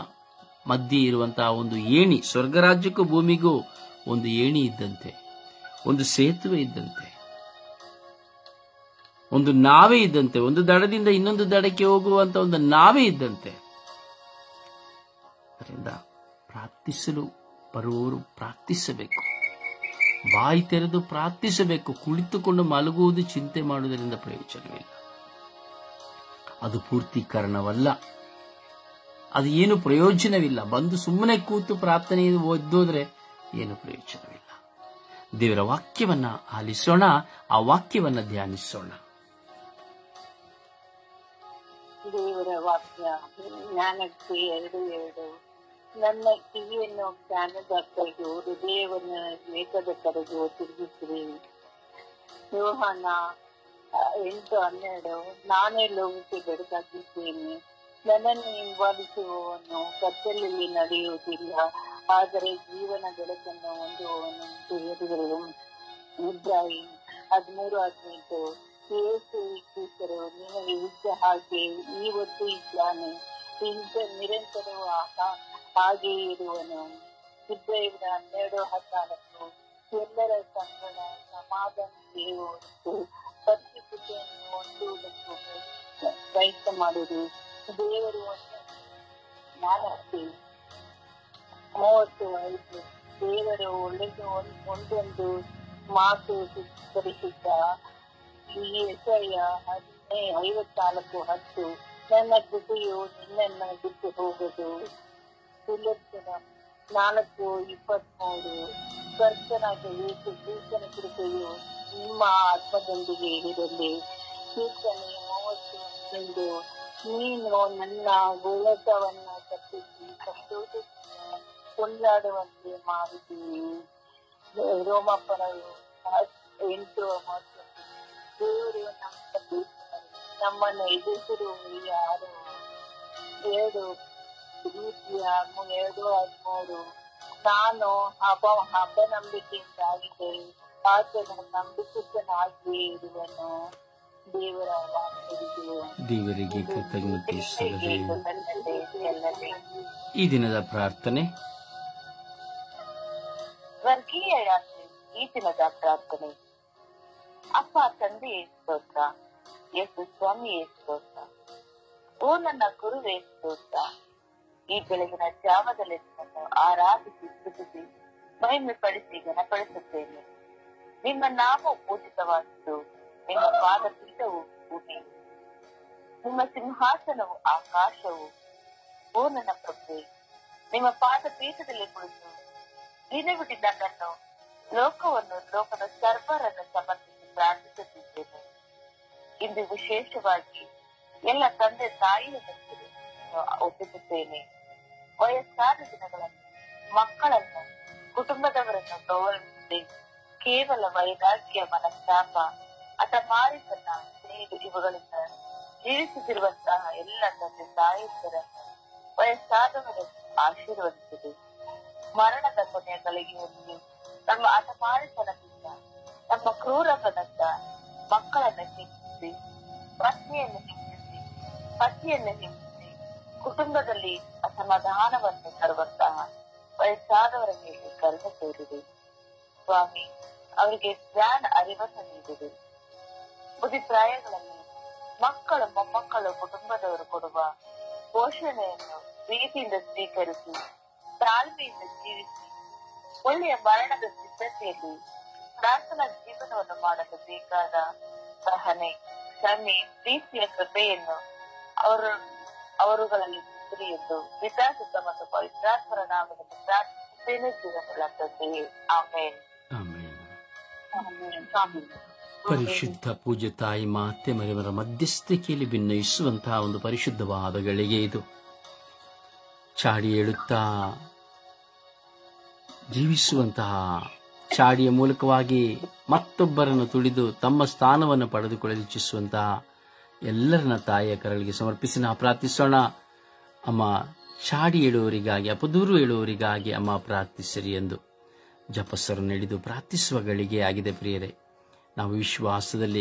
ಮಧ್ಯೆ ಇರುವಂತಹ ಒಂದು ಏಣಿ, ಸ್ವರ್ಗರಾಜ್ಯಕ್ಕೂ ಭೂಮಿಗೂ ಒಂದು ಏಣಿ ಇದ್ದಂತೆ, ಒಂದು ಸೇತುವೆ ಇದ್ದಂತೆ, ಒಂದು ನಾವೇ ಇದ್ದಂತೆ, ಒಂದು ದಡದಿಂದ ಇನ್ನೊಂದು ದಡಕ್ಕೆ ಹೋಗುವಂತ ಒಂದು ನಾವೇ ಇದ್ದಂತೆ. ಅದರಿಂದ ಪ್ರಾರ್ಥಿಸಲು ಬರುವವರು ಪ್ರಾರ್ಥಿಸಬೇಕು, ಬಾಯಿ ತೆರೆದು ಪ್ರಾರ್ಥಿಸಬೇಕು. ಕುಳಿತುಕೊಂಡು ಮಲಗುವುದು, ಚಿಂತೆ ಮಾಡುವುದರಿಂದ ಪ್ರಯೋಜನವಿಲ್ಲ. ಅದು ಪೂರ್ತೀಕರಣವಲ್ಲ, ಅದು ಏನು ಪ್ರಯೋಜನವಿಲ್ಲ. ಬಂದು ಸುಮ್ಮನೆ ಕೂತು ಪ್ರಾರ್ಥನೆ ಓದೋದ್ರೆ ಏನು ಪ್ರಯೋಜನವಿಲ್ಲ. ದೇವರ ವಾಕ್ಯವನ್ನ ಆಲಿಸೋಣ, ಆ ವಾಕ್ಯವನ್ನ ಧ್ಯಾನಿಸೋಣ. ದೇವರ ವಾಕ್ಯ ಜ್ಞಾನಕ್ಕೆ 2:2. ನನ್ನ ಕಿವಿಯನ್ನು ಜ್ಞಾನದ ಕಡೆಗೂ ಹೃದಯವನ್ನು ವೇಗದ ಕಡೆಗೂ ತಿರುಗಿಸಿರಿ. ಯೋಹಾನ 8:12. ನಾನೇ ಲೋಕಕ್ಕೆ ಬೆಳಕಾಗಿದ್ದೇನೆ. ನನ್ನನ್ನು ಹಿಂಬಾಲಿಸುವವನು ಕತ್ತಲಲ್ಲಿ ನಡೆಯುವುದಿಲ್ಲ, ಆದರೆ ಜೀವನ ಬೆಳಕನ್ನು ಹೊಂದುವವನು ಅಂತ ಹೇಳಿದರು. ಇಬ್ರಾಹಿಂ 13:18. ಯೇಸು ಕ್ರಿಸ್ತರು ನಿನಗೆ ಇದ್ದ ಹಾಗೆ ಇವತ್ತು ಇದ್ದಾನೆ, ನಿರಂತರವೂ ಹಾಗೆಯೇ ಇರುವನು. ಇಬ್ರಾಹಿಂ 12:14. ಎಲ್ಲರ ಸಂಗಡ ಸಮಾಧಾನಕ್ಕೆ ಹೊರತು ಪರಿಶುದ್ಧತೆಯನ್ನು ಹೊಂದುವುದಕ್ಕೂ ಪ್ರಯತ್ನ ಮಾಡುವುದು. ದೇವರು 4:35. ದೇವರು ಒಳ್ಳೆದು ಒಂದೊಂದು ಮಾತು ಪರಿಶುದ್ಧ. ಯೆಶಾಯ 54:10. ನನ್ನ ಕೃಪೆಯು ನಿನ್ನನ್ನು ಬಿಟ್ಟು ಹೋಗದು. ಫಿಲಿಪ್ಪಿಯರ 4:23. ಕರ್ತನಾದ ಯೇಸು ಕ್ರಿಸ್ತನ ಕೃಪೆಯು ನಿಮ್ಮ ಆತ್ಮದೊಂದಿಗೆ ಇರಲಿ. ಕೀರ್ತನೆ 30:1. ನೀನು ನನ್ನ ಗೋಳಕವನ್ನು ತಪ್ಪಿಸಿ ಸಂತೋಷದಿಂದ ಕೊಂಡಾಡುವಂತೆ ಮಾಡಿದ್ದೀವಿ. ರೋಮಾಪುರ 8:30. ದೇವರು ನಮ್ಮನ್ನು ಎದುರಿಸಿರುವುದು ಯಾರು? 2:13. ನಾನು ಅಪನಂಬಿಕೆಯಿಂದಾಗಿದೆ, ಆತನ ನಂಬಿಕೆಯನ್ನಾಗಿಯೇ ಇರುವನು. ದೇವರ ದೇವರಿಗೆ ಕೃತಜ್ಞತೆ ಸಲ್ಲದೆ. ಈ ದಿನದ ಪ್ರಾರ್ಥನೆ. ವರ್ಗೀಯ ಯಾತ್ರೆ. ಈ ದಿನದ ಪ್ರಾರ್ಥನೆ. ಅಪ್ಪ ತಂದೆಯೇ ಸ್ತೋತ್ರ, ಯೇಸು ಸ್ವಾಮಿಯೇ ಸ್ತೋತ್ರ, ಓ ನನ್ನ ಗುರುವೇ ಸ್ತೋತ್ರ. ಈ ಬೆಳಗಿನ ಜಾವದಲ್ಲಿ ನಿಮ್ಮನ್ನು ಆರಾಧಿಸಿ ಸ್ತುತಿಸಿ ಮಹಿಮೆ ಪಡಿಸಿ ಘನಪಡಿಸುತ್ತೇನೆ. ನಿಮ್ಮ ನಾಮ ಪೂಜಿತವಾದ್ದು, ನಿಮ್ಮ ಪಾದಪೀಠವು ಭೂಮಿ, ನಿಮ್ಮ ಸಿಂಹಾಸನವು ಆಕಾಶವು. ಓ ನನ್ನ ಪ್ರಭುವೇ, ನಿಮ್ಮ ಪಾದ ಪೀಠದಲ್ಲಿ ಕುಳಿತು ದಿನವಿಡಿದ ನನ್ನನ್ನು ಲೋಕದ ಸರ್ವರನ್ನು ಸಮರ್ಪಿಸಿ ಪ್ರಾರ್ಥಿಸುತ್ತಿದ್ದೇನೆ. ಇಂದು ವಿಶೇಷವಾಗಿ ಎಲ್ಲ ತಂದೆ ತಾಯಿಯನ್ನು ಒಪ್ಪಿಸುತ್ತೇನೆ. ವಯಸ್ಸಾದ ದಿನಗಳನ್ನು, ಮಕ್ಕಳನ್ನು, ಕುಟುಂಬದವರನ್ನು ಗೌರವಿಸದೆ ಕೇವಲ ವೈರಾಗ್ಯ, ಮನಸ್ತಾಪ, ಹಠಮಾರಿತನ, ಸ್ನೇಹಿತ ಇವುಗಳಿಂದ ಜೀವಿಸುತ್ತಿರುವಂತಹ ಎಲ್ಲ ತಂದೆ ತಾಯಿಯರನ್ನು, ವಯಸ್ಸಾದವರನ್ನು ಆಶೀರ್ವದಿಸಿದೆ. ಮರಣದ ಕೊನೆಯ ಗಳಿಗೆಯಲ್ಲಿ ನಮ್ಮ ಹಠಮಾರಿತನದಿಂದ, ನಮ್ಮ ಕ್ರೂರತನದಿಂದ ಮಕ್ಕಳನ್ನು ಹಿಂಸಿಸಿ, ಪತ್ನಿಯನ್ನು ಹಿಂಸಿಸಿ, ಪತಿಯನ್ನು ಹಿಂಸಿಸಿ, ಕುಟುಂಬದಲ್ಲಿ ಅಸಮಾಧಾನವನ್ನು ತರುವಂತಹ ವಯಸ್ಸಾದವರ ಮೇಲೆ ಕರುಣೆ ತೋರಿದೆ. ಸ್ವಾಮಿ, ಅವರಿಗೆ ಜ್ಞಾನ ಅರಿವನ್ನು ನೀಡಿದೆ. ಬುದ್ಧಿಪ್ರಾಯಗಳಲ್ಲಿ ಮಕ್ಕಳು, ಮೊಮ್ಮಕ್ಕಳು, ಕುಟುಂಬದವರು ಕೊಡುವ ಪೋಷಣೆಯನ್ನು ಪ್ರೀತಿಯಿಂದ ಸ್ವೀಕರಿಸಿ, ತಾಳ್ಮೆಯಿಂದ ಜೀವಿಸಿ, ಒಳ್ಳೆಯ ಮರಣದ ಸಿದ್ಧತೆಯಲ್ಲಿ ಪ್ರಾರ್ಥನಾ ಜೀವನವನ್ನು ಮಾಡಲು ಬೇಕಾದ ಸಹನೆ, ಕ್ಷಮೆ, ಪ್ರೀತಿಯ ಕೃಪೆಯನ್ನು ಅವರುಗಳಲ್ಲಿ ಎಂದು ವಿಶ್ವಾಸ ಮತ್ತು ಪವಿತ್ರಾತ್ಮರ ನಾಮದಲ್ಲಿ ಪ್ರಾರ್ಥಿಸುತ್ತೇನೆ. ಜೀವನಗಳ ತಂದೆಯೇ, ಆಮೇನ್. ಪರಿಶುದ್ಧ ಪೂಜ್ಯ ತಾಯಿ ಮಾತೆ ಮರಿಯವರ ಮಧ್ಯಸ್ಥಿಕೆಯಲ್ಲಿ ಭಿನ್ನಯಿಸುವಂತಹ ಒಂದು ಪರಿಶುದ್ಧವಾದ ಗಳಿಗೆ ಇದು. ಚಾಡಿ ಹೇಳುತ್ತಾ ಜೀವಿಸುವಂತಹ, ಚಾಡಿಯ ಮೂಲಕವಾಗಿ ಮತ್ತೊಬ್ಬರನ್ನು ತುಳಿದು ತಮ್ಮ ಸ್ಥಾನವನ್ನು ಪಡೆದುಕೊಳ್ಳಲು ಇಚ್ಛಿಸುವಂತಹ ಎಲ್ಲರನ್ನ ತಾಯಿಯ ಕರಳಿಗೆ ಸಮರ್ಪಿಸಿ ನಾವು ಪ್ರಾರ್ಥಿಸೋಣ. ಅಮ್ಮ, ಚಾಡಿ ಹೇಳುವವರಿಗಾಗಿ, ಅಪದೂರು ಹೇಳುವವರಿಗಾಗಿ ಅಮ್ಮ ಪ್ರಾರ್ಥಿಸಿರಿ ಎಂದು ಜಪಸ್ಸರನ್ನು ಹಿಡಿದು ಪ್ರಾರ್ಥಿಸುವ ಗಳಿಗೆ ಆಗಿದೆ. ಪ್ರಿಯರೇ, ನಾವು ವಿಶ್ವಾಸದಲ್ಲಿ